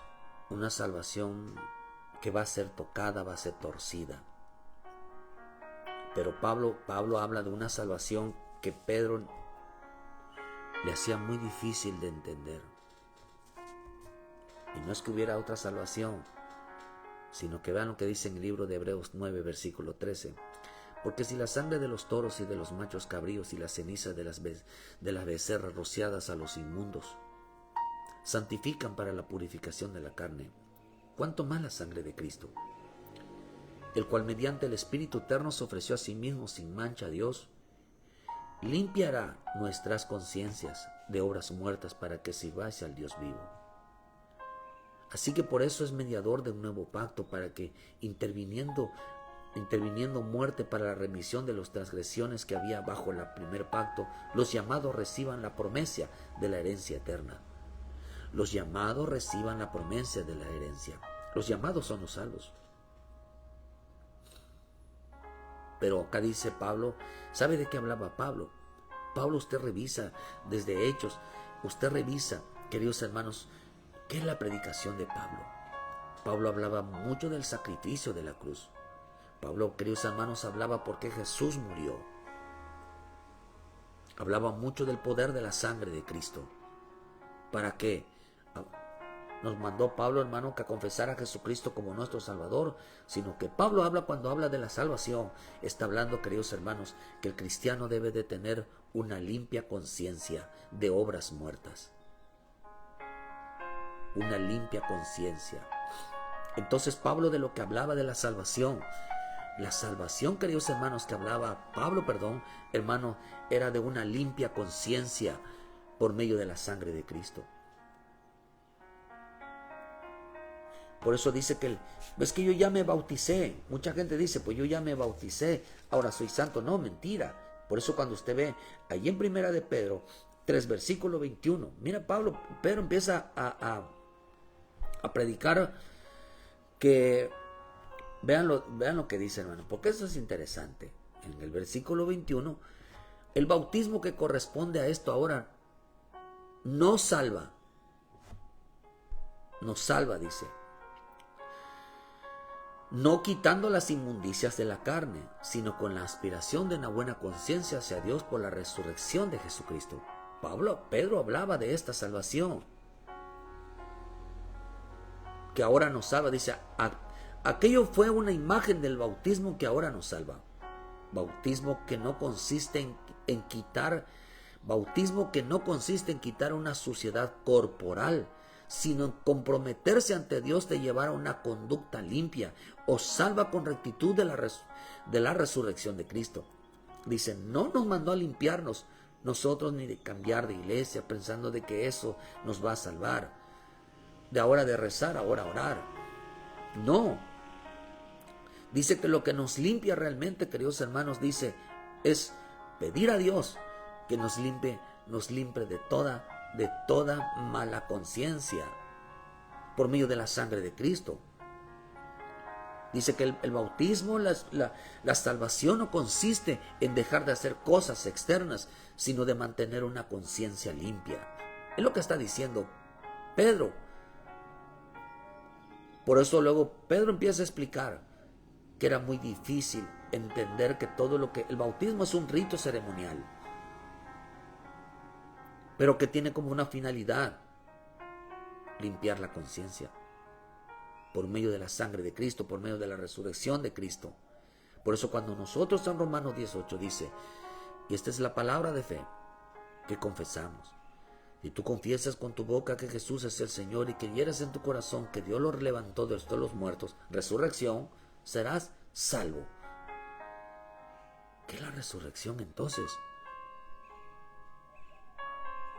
una salvación que va a ser tocada, va a ser torcida. Pero Pablo habla de una salvación que Pedro le hacía muy difícil de entender. Y no es que hubiera otra salvación, sino que vean lo que dice en el libro de Hebreos 9, versículo 13. Porque si la sangre de los toros y de los machos cabríos y la ceniza de las becerras rociadas a los inmundos santifican para la purificación de la carne, ¿cuánto más la sangre de Cristo, el cual mediante el Espíritu eterno se ofreció a sí mismo sin mancha a Dios, limpiará nuestras conciencias de obras muertas para que sirváis al Dios vivo. Así que por eso es mediador de un nuevo pacto, para que interviniendo muerte para la remisión de las transgresiones que había bajo el primer pacto, los llamados reciban la promesa de la herencia eterna. Los llamados reciban la promesa de la herencia. Los llamados son los salvos. Pero acá dice Pablo, ¿sabe de qué hablaba Pablo? Pablo, usted revisa desde Hechos, usted revisa, queridos hermanos, ¿qué es la predicación de Pablo? Pablo hablaba mucho del sacrificio de la cruz. Pablo, queridos hermanos, hablaba por qué Jesús murió. Hablaba mucho del poder de la sangre de Cristo. ¿Para qué? Nos mandó Pablo, hermano, que a confesar a Jesucristo como nuestro Salvador, sino que Pablo habla, cuando habla de la salvación, está hablando, queridos hermanos, que el cristiano debe de tener una limpia conciencia de obras muertas. Una limpia conciencia. Entonces Pablo, de lo que hablaba de la salvación, queridos hermanos, que hablaba Pablo, hermano, era de una limpia conciencia por medio de la sangre de Cristo. Por eso dice que, ves que yo ya me bauticé. Mucha gente dice, pues yo ya me bauticé, ahora soy santo. No, mentira. Por eso cuando usted ve allí en Primera de Pedro 3, versículo 21, mira, Pedro empieza a predicar que, vean lo que dice, hermano, porque eso es interesante. En el versículo 21, el bautismo que corresponde a esto ahora no salva, dice, no quitando las inmundicias de la carne, sino con la aspiración de una buena conciencia hacia Dios por la resurrección de Jesucristo. Pedro hablaba de esta salvación que ahora nos salva. Dice, aquello fue una imagen del bautismo que ahora nos salva. Bautismo que no consiste en quitar una suciedad corporal, sino en comprometerse ante Dios de llevar a una conducta limpia. Os salva con rectitud de la resurrección de Cristo. Dice, no nos mandó a limpiarnos nosotros ni de cambiar de iglesia pensando de que eso nos va a salvar. De ahora de rezar, ahora orar. No. Dice que lo que nos limpia realmente, queridos hermanos, dice, es pedir a Dios que nos limpie de toda mala conciencia por medio de la sangre de Cristo. Dice que el bautismo, la salvación no consiste en dejar de hacer cosas externas, sino de mantener una conciencia limpia. Es lo que está diciendo Pedro. Por eso luego Pedro empieza a explicar que era muy difícil entender que el bautismo es un rito ceremonial, pero que tiene como una finalidad limpiar la conciencia por medio de la sangre de Cristo, por medio de la resurrección de Cristo. Por eso cuando nosotros en Romanos 18 dice, y esta es la palabra de fe que confesamos, y tú confiesas con tu boca que Jesús es el Señor y creyeras en tu corazón que Dios lo levantó de los muertos, resurrección, serás salvo. ¿Qué es la resurrección entonces?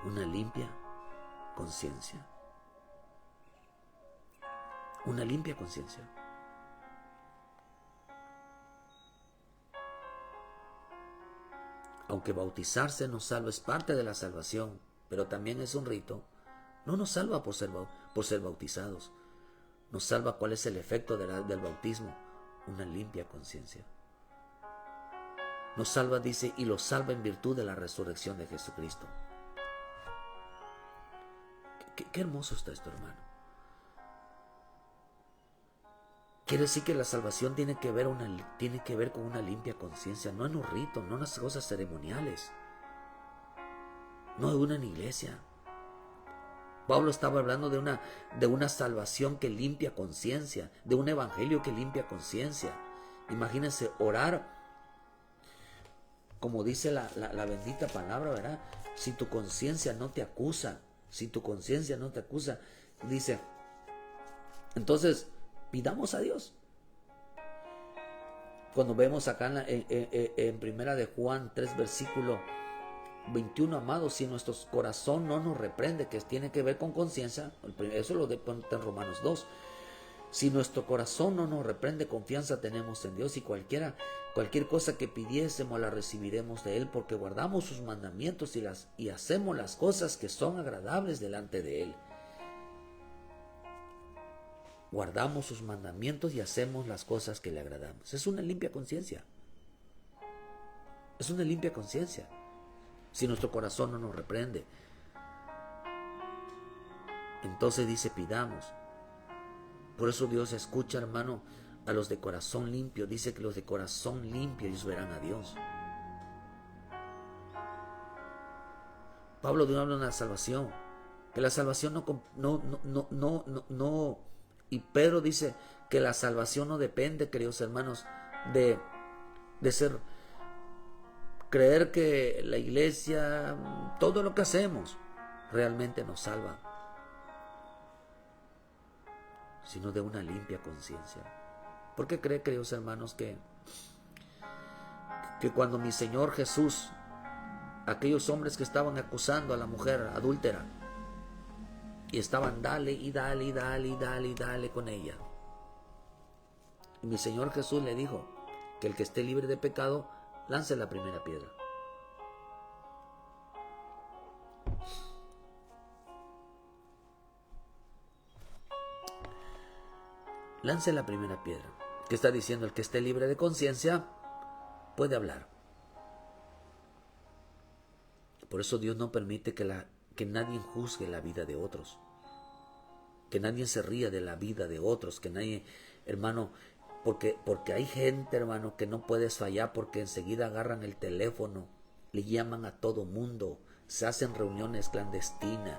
Una limpia conciencia. Una limpia conciencia. Aunque bautizarse nos salva, es parte de la salvación, pero también es un rito. No nos salva por ser bautizados. Nos salva cuál es el efecto del bautismo. Una limpia conciencia. Nos salva, dice, y lo salva en virtud de la resurrección de Jesucristo. Qué hermoso está esto, hermano. Quiere decir que la salvación tiene que ver con una limpia conciencia, no en un rito, no en las cosas ceremoniales, no de una iglesia. Pablo estaba hablando de una salvación que limpia conciencia, de un evangelio que limpia conciencia. Imagínense orar, como dice la bendita palabra, ¿verdad? Si tu conciencia no te acusa, dice, entonces pidamos a Dios. Cuando vemos acá en primera de Juan 3, versículo 21, amados, si nuestro corazón no nos reprende, que tiene que ver con conciencia, eso lo de en Romanos 2. Si nuestro corazón no nos reprende, confianza tenemos en Dios, y cualquier cosa que pidiésemos la recibiremos de Él, porque guardamos sus mandamientos y hacemos las cosas que son agradables delante de Él. Guardamos sus mandamientos y hacemos las cosas que le agradamos. Es una limpia conciencia. Es una limpia conciencia. Si nuestro corazón no nos reprende, entonces dice pidamos. Por eso Dios escucha, hermano, a los de corazón limpio. Dice que los de corazón limpio ellos verán a Dios. Pablo habla de una salvación, que la salvación no. Y Pedro dice que la salvación no depende, queridos hermanos, de creer que la iglesia, todo lo que hacemos, realmente nos salva, sino de una limpia conciencia. ¿Por qué cree, queridos hermanos, que cuando mi Señor Jesús, aquellos hombres que estaban acusando a la mujer adúltera, y estaban dale con ella, y mi Señor Jesús le dijo que el que esté libre de pecado lance la primera piedra? Lance la primera piedra. ¿Qué está diciendo? El que esté libre de conciencia puede hablar. Por eso Dios no permite que nadie juzgue la vida de otros, que nadie se ría de la vida de otros, que nadie, hermano, porque hay gente, hermano, que no puedes fallar, porque enseguida agarran el teléfono, le llaman a todo mundo, se hacen reuniones clandestinas,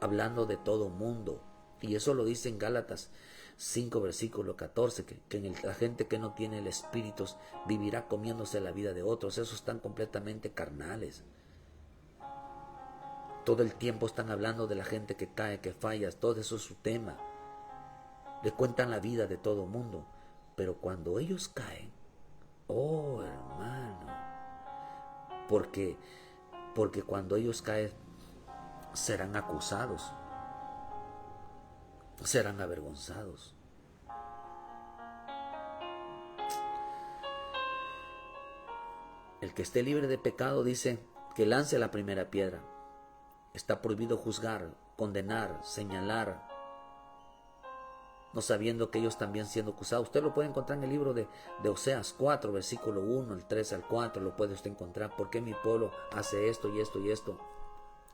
hablando de todo mundo. Y eso lo dice en Gálatas 5, versículo 14, que la gente que no tiene el Espíritu vivirá comiéndose la vida de otros. Esos están completamente carnales. Todo el tiempo están hablando de la gente que cae, que falla, todo eso es su tema. Le cuentan la vida de todo mundo. Pero cuando ellos caen, oh hermano, porque cuando ellos caen serán acusados, serán avergonzados. El que esté libre de pecado, dice, que lance la primera piedra. Está prohibido juzgar, condenar, señalar, no sabiendo que ellos también siendo acusados. Usted lo puede encontrar en el libro de Oseas 4, versículo 1, el 3 al 4, lo puede usted encontrar. ¿Por qué mi pueblo hace esto y esto y esto?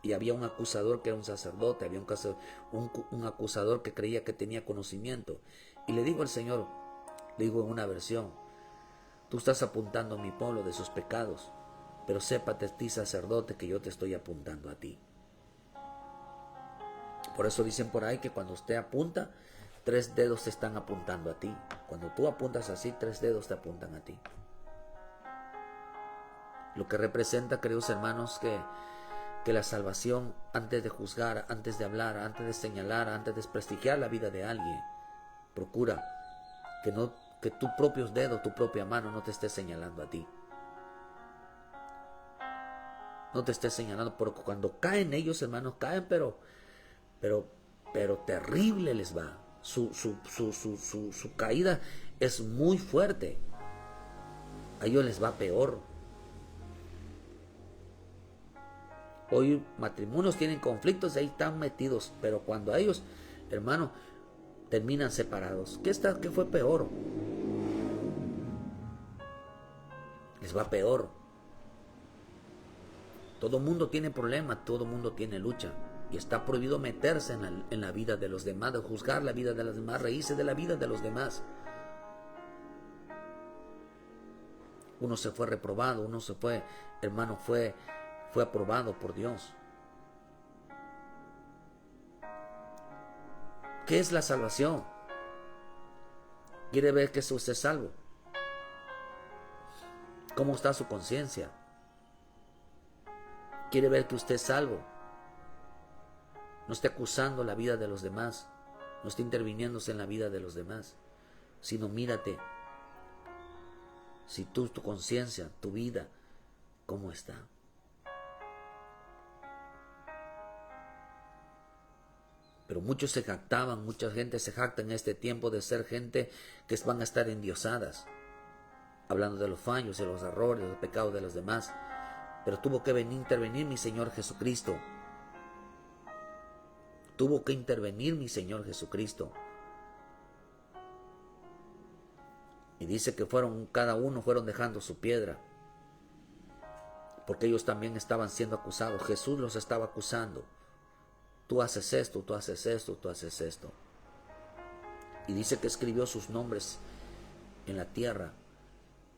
Y había un acusador que era un sacerdote, había un acusador que creía que tenía conocimiento. Y le digo al Señor, le digo en una versión, tú estás apuntando a mi pueblo de sus pecados, pero sépate a ti, sacerdote, que yo te estoy apuntando a ti. Por eso dicen por ahí que cuando usted apunta, 3 dedos te están apuntando a ti. Cuando tú apuntas así, 3 dedos te apuntan a ti. Lo que representa, queridos hermanos, que la salvación, antes de juzgar, antes de hablar, antes de señalar, antes de desprestigiar la vida de alguien, procura que tu propio dedo, tu propia mano no te esté señalando a ti. No te esté señalando, porque cuando caen ellos, hermanos, caen, pero terrible les va. Su caída es muy fuerte. A ellos les va peor. Hoy matrimonios tienen conflictos y ahí están metidos, pero cuando a ellos, hermano, terminan separados, ¿qué fue peor? Les va peor. Todo mundo tiene problemas, todo mundo tiene lucha. Y está prohibido meterse en la vida de los demás, de juzgar la vida de los demás, reírse de la vida de los demás. Uno se fue reprobado, uno se fue, hermano, fue aprobado por Dios. ¿Qué es la salvación? ¿Quiere ver que usted es salvo? ¿Cómo está su conciencia? ¿Quiere ver que usted es salvo? No esté acusando la vida de los demás, no esté interviniéndose en la vida de los demás, sino mírate Si tu conciencia, tu vida, ¿cómo está? Pero muchos se jactaban, mucha gente se jacta en este tiempo de ser gente que van a estar endiosadas, hablando de los fallos, de los errores, de los pecados de los demás. Pero tuvo que intervenir mi Señor Jesucristo. Tuvo que intervenir mi Señor Jesucristo. Y dice que cada uno fueron dejando su piedra, porque ellos también estaban siendo acusados. Jesús los estaba acusando. Tú haces esto, tú haces esto, tú haces esto. Y dice que escribió sus nombres en la tierra.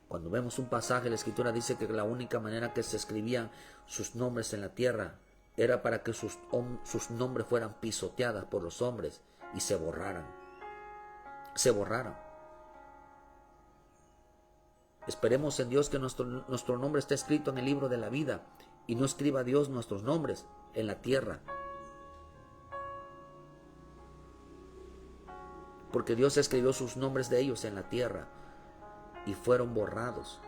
Cuando vemos un pasaje, la Escritura dice que la única manera que se escribían sus nombres en la tierra era para que sus nombres fueran pisoteadas por los hombres y se borraran. Se borraran. Esperemos en Dios que nuestro nombre esté escrito en el libro de la vida y no escriba Dios nuestros nombres en la tierra. Porque Dios escribió sus nombres de ellos en la tierra y fueron borrados.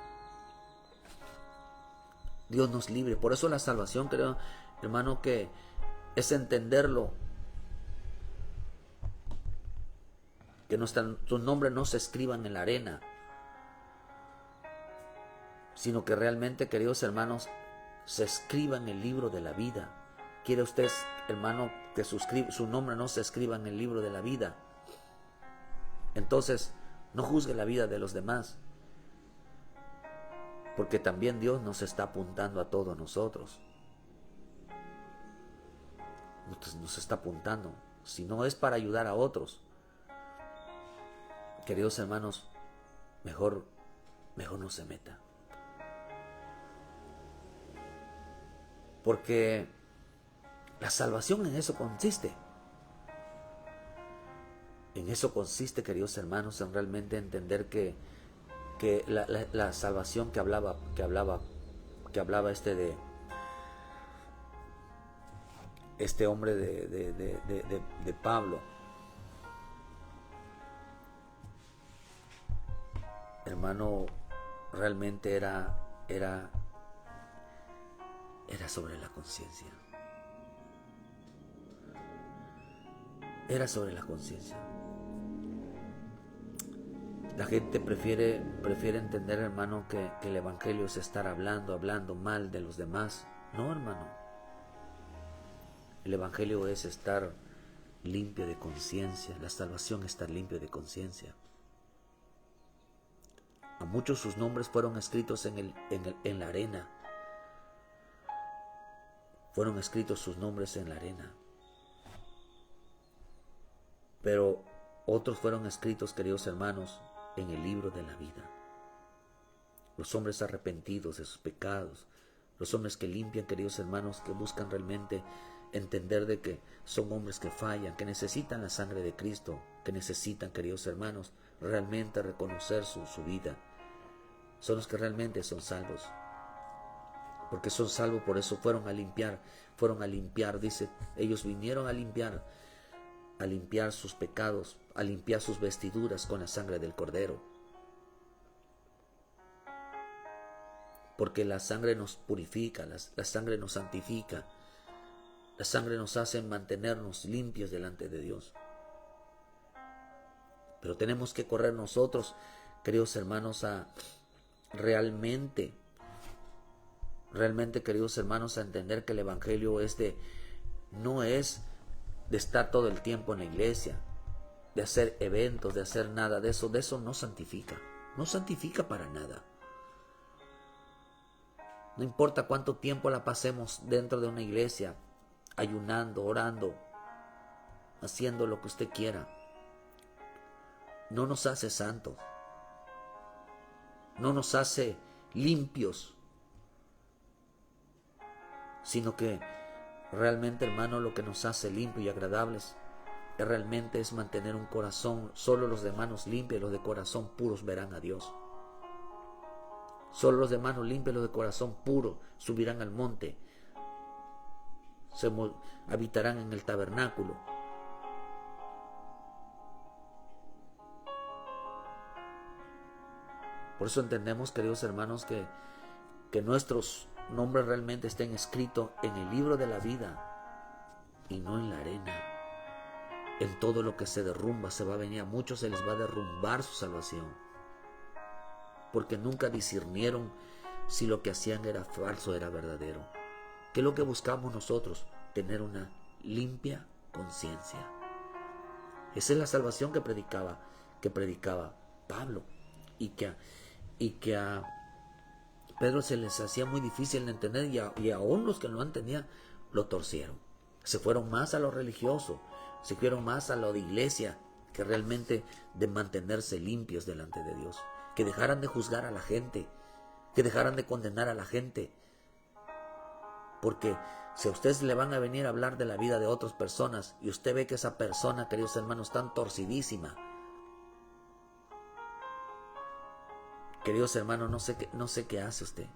Dios nos libre. Por eso la salvación, creo, hermano, que es entenderlo. Que tus nombres no se escriban en la arena, sino que realmente, queridos hermanos, se escriba en el libro de la vida. ¿Quiere usted, hermano, que su nombre no se escriba en el libro de la vida? Entonces, no juzgue la vida de los demás, porque también Dios nos está apuntando a todos nosotros. Nos está apuntando. Si no es para ayudar a otros, queridos hermanos, mejor no se meta. Porque la salvación en eso consiste. En eso consiste, queridos hermanos, en realmente entender que la salvación que hablaba este hombre de Pablo, hermano, realmente era sobre la conciencia. Era sobre la conciencia. La gente prefiere entender, hermano, que el evangelio es estar hablando mal de los demás. No, hermano. El evangelio es estar limpio de conciencia. La salvación es estar limpio de conciencia. A muchos sus nombres fueron escritos en la arena. Fueron escritos sus nombres en la arena. Pero otros fueron escritos, queridos hermanos, en el libro de la vida. Los hombres arrepentidos de sus pecados, los hombres que limpian, queridos hermanos, que buscan realmente entender de que son hombres que fallan, que necesitan la sangre de Cristo, que necesitan, queridos hermanos, realmente reconocer su vida. Son los que realmente son salvos. Porque son salvos, por eso fueron a limpiar, dice, ellos vinieron a limpiar sus pecados, a limpiar sus vestiduras con la sangre del Cordero. Porque la sangre nos purifica, la sangre nos santifica, la sangre nos hace mantenernos limpios delante de Dios. Pero tenemos que correr nosotros, queridos hermanos, a realmente, queridos hermanos, a entender que el evangelio no es de estar todo el tiempo en la iglesia, de hacer eventos, de hacer nada de eso no santifica para nada. No importa cuánto tiempo la pasemos dentro de una iglesia, ayunando, orando, haciendo lo que usted quiera, no nos hace santos, no nos hace limpios, sino que realmente, hermano, lo que nos hace limpios y agradables realmente es mantener un corazón. Solo los de manos limpias, los de corazón puros verán a Dios. Solo los de manos limpias, los de corazón puro subirán al monte, habitarán en el tabernáculo. Por eso entendemos, queridos hermanos, que nuestros nombres realmente estén escritos en el libro de la vida y no en la arena. En todo lo que se derrumba se va a venir, a muchos se les va a derrumbar su salvación, porque nunca discernieron si lo que hacían era falso o era verdadero. ¿Qué es lo que buscamos nosotros? Tener una limpia conciencia. Esa es la salvación que predicaba Pablo, y que a Pedro se les hacía muy difícil de entender, y aún los que no entendían lo torcieron. Se fueron más a lo religioso, se fueron más a lo de iglesia, que realmente de mantenerse limpios delante de Dios. Que dejaran de juzgar a la gente, que dejaran de condenar a la gente. Porque si a ustedes le van a venir a hablar de la vida de otras personas y usted ve que esa persona, queridos hermanos, tan torcidísima, queridos hermanos, no sé qué hace usted.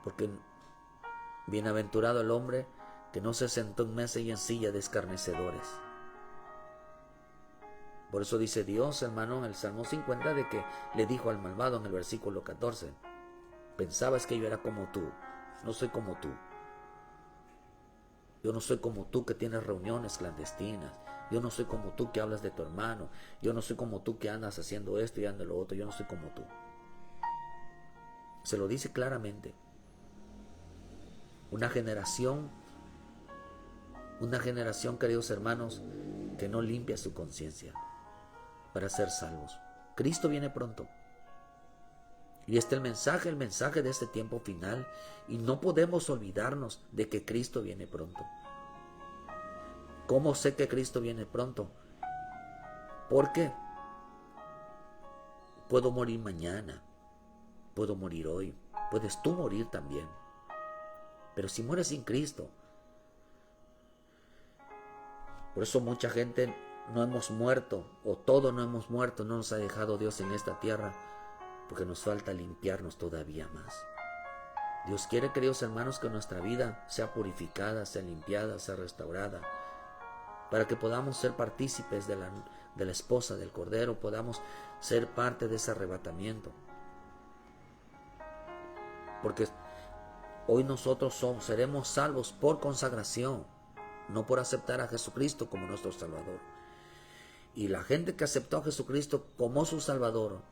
Porque bienaventurado el hombre que no se sentó en mesa y en silla de escarnecedores. Por eso dice Dios, hermano, en el Salmo 50, de que le dijo al malvado en el versículo 14: pensabas que yo era como tú. No soy como tú. Yo no soy como tú que tienes reuniones clandestinas. Yo no soy como tú que hablas de tu hermano. Yo no soy como tú que andas haciendo esto y andas lo otro. Yo no soy como tú. Se lo dice claramente. Una generación, queridos hermanos, que no limpia su conciencia para ser salvos. Cristo viene pronto. Y este es el mensaje de este tiempo final. Y no podemos olvidarnos de que Cristo viene pronto. ¿Cómo sé que Cristo viene pronto? Porque puedo morir mañana, puedo morir hoy, puedes tú morir también. Pero si mueres sin Cristo, por eso mucha gente no hemos muerto, o todos no hemos muerto, no nos ha dejado Dios en esta tierra, porque nos falta limpiarnos todavía más. Dios quiere, queridos hermanos, que nuestra vida sea purificada, sea limpiada, sea restaurada, para que podamos ser partícipes de la esposa del Cordero, podamos ser parte de ese arrebatamiento. Porque hoy nosotros seremos salvos por consagración, no por aceptar a Jesucristo como nuestro Salvador. Y la gente que aceptó a Jesucristo como su Salvador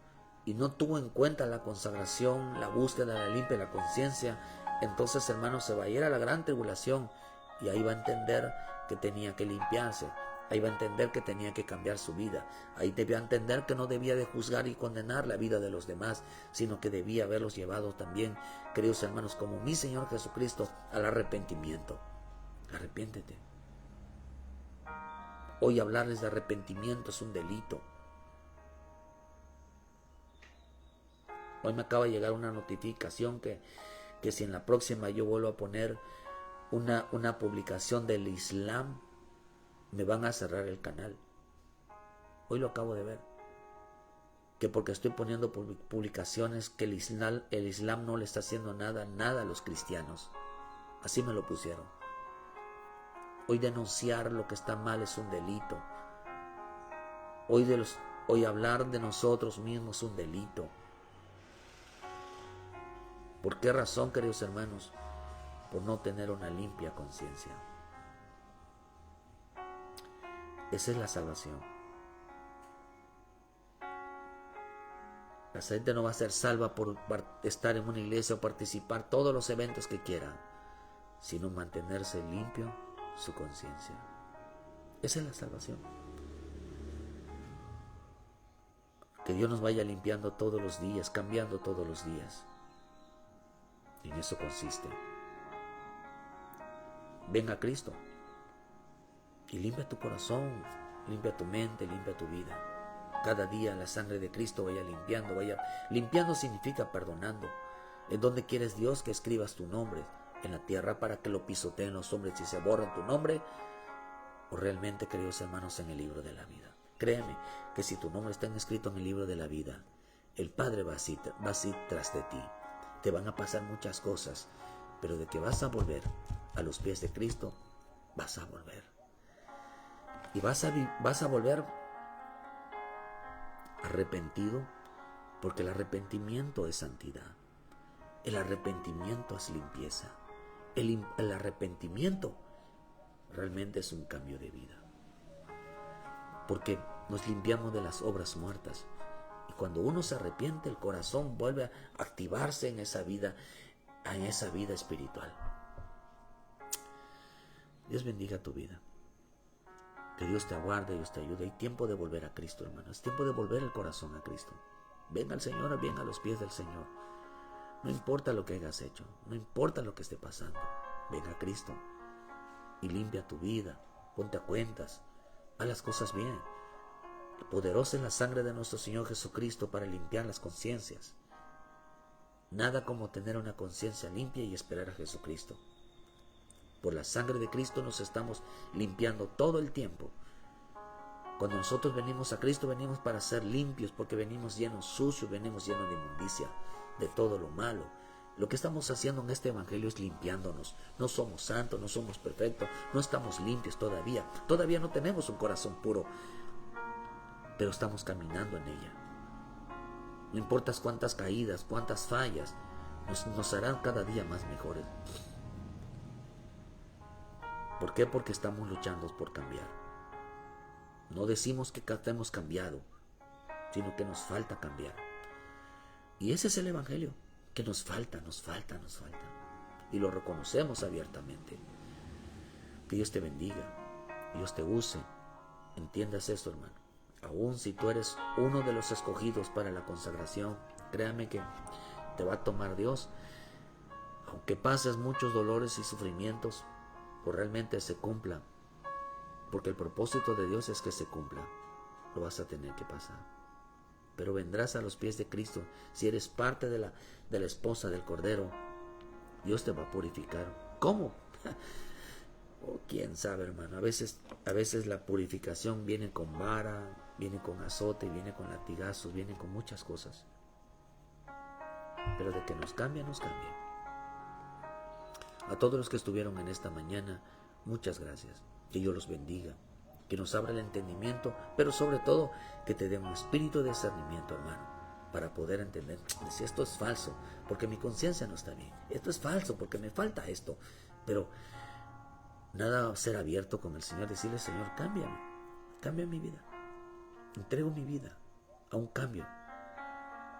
y no tuvo en cuenta la consagración, la búsqueda, la limpia, la conciencia, entonces, hermanos, se va a ir a la gran tribulación, y ahí va a entender que tenía que limpiarse, ahí va a entender que tenía que cambiar su vida, ahí debía entender que no debía de juzgar y condenar la vida de los demás, sino que debía haberlos llevado también, queridos hermanos, como mi Señor Jesucristo, al arrepentimiento. Arrepiéntete. Hoy hablarles de arrepentimiento es un delito. Hoy me acaba de llegar una notificación que si en la próxima yo vuelvo a poner una publicación del Islam, me van a cerrar el canal. Hoy lo acabo de ver. Que porque estoy poniendo publicaciones que el Islam no le está haciendo nada a los cristianos. Así me lo pusieron. Hoy denunciar lo que está mal es un delito. Hoy hablar de nosotros mismos es un delito. ¿Por qué razón, queridos hermanos? Por no tener una limpia conciencia. Esa es la salvación. La gente no va a ser salva por estar en una iglesia o participar todos los eventos que quieran, sino mantenerse limpio su conciencia. Esa es la salvación. Que Dios nos vaya limpiando todos los días, cambiando todos los días. En eso consiste. Ven a Cristo y limpia tu corazón, limpia tu mente, limpia tu vida. Cada día la sangre de Cristo vaya limpiando. Limpiando significa perdonando. ¿En dónde quieres, Dios, que escribas tu nombre? ¿En la tierra para que lo pisoteen los hombres y se borren tu nombre? ¿O realmente, queridos hermanos, en el libro de la vida? Créeme que si tu nombre está escrito en el libro de la vida, el Padre va a ir tras de ti. Te van a pasar muchas cosas, pero de que vas a volver a los pies de Cristo, vas a volver. Y vas a volver arrepentido, Porque el arrepentimiento es santidad. El arrepentimiento es limpieza. El arrepentimiento realmente es un cambio de vida. Porque nos limpiamos de las obras muertas. Y cuando uno se arrepiente, el corazón vuelve a activarse en esa vida espiritual. Dios bendiga tu vida. Que Dios te aguarde, Dios te ayude. Hay tiempo de volver a Cristo, hermano. Es tiempo de volver el corazón a Cristo. Ven al Señor, ven a los pies del Señor. No importa lo que hayas hecho, no importa lo que esté pasando. Ven a Cristo y limpia tu vida. Ponte a cuentas. Haz las cosas bien. Poderosa es la sangre de nuestro Señor Jesucristo para limpiar las conciencias. Nada como tener una conciencia limpia y esperar a Jesucristo. Por la sangre de Cristo nos estamos limpiando todo el tiempo. Cuando nosotros venimos a Cristo, venimos para ser limpios, porque venimos llenos sucios, venimos llenos de inmundicia, de todo lo malo. Lo que estamos haciendo en este evangelio es limpiándonos. No somos santos, no somos perfectos, no estamos limpios todavía. Todavía no tenemos un corazón puro, pero estamos caminando en ella. No importa cuántas caídas, cuántas fallas, nos harán cada día más mejores. ¿Por qué? Porque estamos luchando por cambiar. No decimos que hemos cambiado, sino que nos falta cambiar. Y ese es el evangelio, que nos falta. Y lo reconocemos abiertamente. Que Dios te bendiga, Dios te use. Entiendas esto, hermano. Aún si tú eres uno de los escogidos para la consagración, créame que te va a tomar Dios. Aunque pases muchos dolores y sufrimientos, pues realmente se cumpla. Porque el propósito de Dios es que se cumpla. Lo vas a tener que pasar. Pero vendrás a los pies de Cristo. Si eres parte de la esposa del Cordero, Dios te va a purificar. ¿Cómo? Oh, quién sabe, hermano. A veces la purificación viene con vara, viene con azote, viene con latigazos, viene con muchas cosas. Pero de que nos cambia, nos cambia. A todos los que estuvieron en esta mañana, muchas gracias. Que Dios los bendiga, que nos abra el entendimiento, pero sobre todo que te dé un espíritu de discernimiento, hermano, para poder entender si esto es falso, porque mi conciencia no está bien. Esto es falso porque me falta esto. Pero nada, ser abierto con el Señor, decirle: Señor, cámbiame, cambia mi vida, entrego mi vida a un cambio.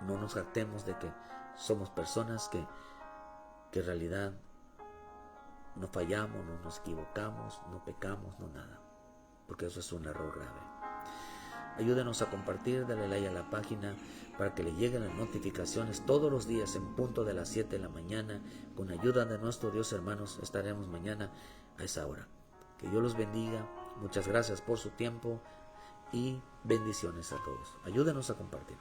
No nos jactemos de que somos personas que en realidad no fallamos, no nos equivocamos, no pecamos, no nada, porque eso es un error grave. Ayúdenos a compartir, dale like a la página para que le lleguen las notificaciones todos los días en punto de las 7 de la mañana. Con ayuda de nuestro Dios, hermanos, estaremos mañana a esa hora. Que Dios los bendiga. Muchas gracias por su tiempo y bendiciones a todos. Ayúdenos a compartir.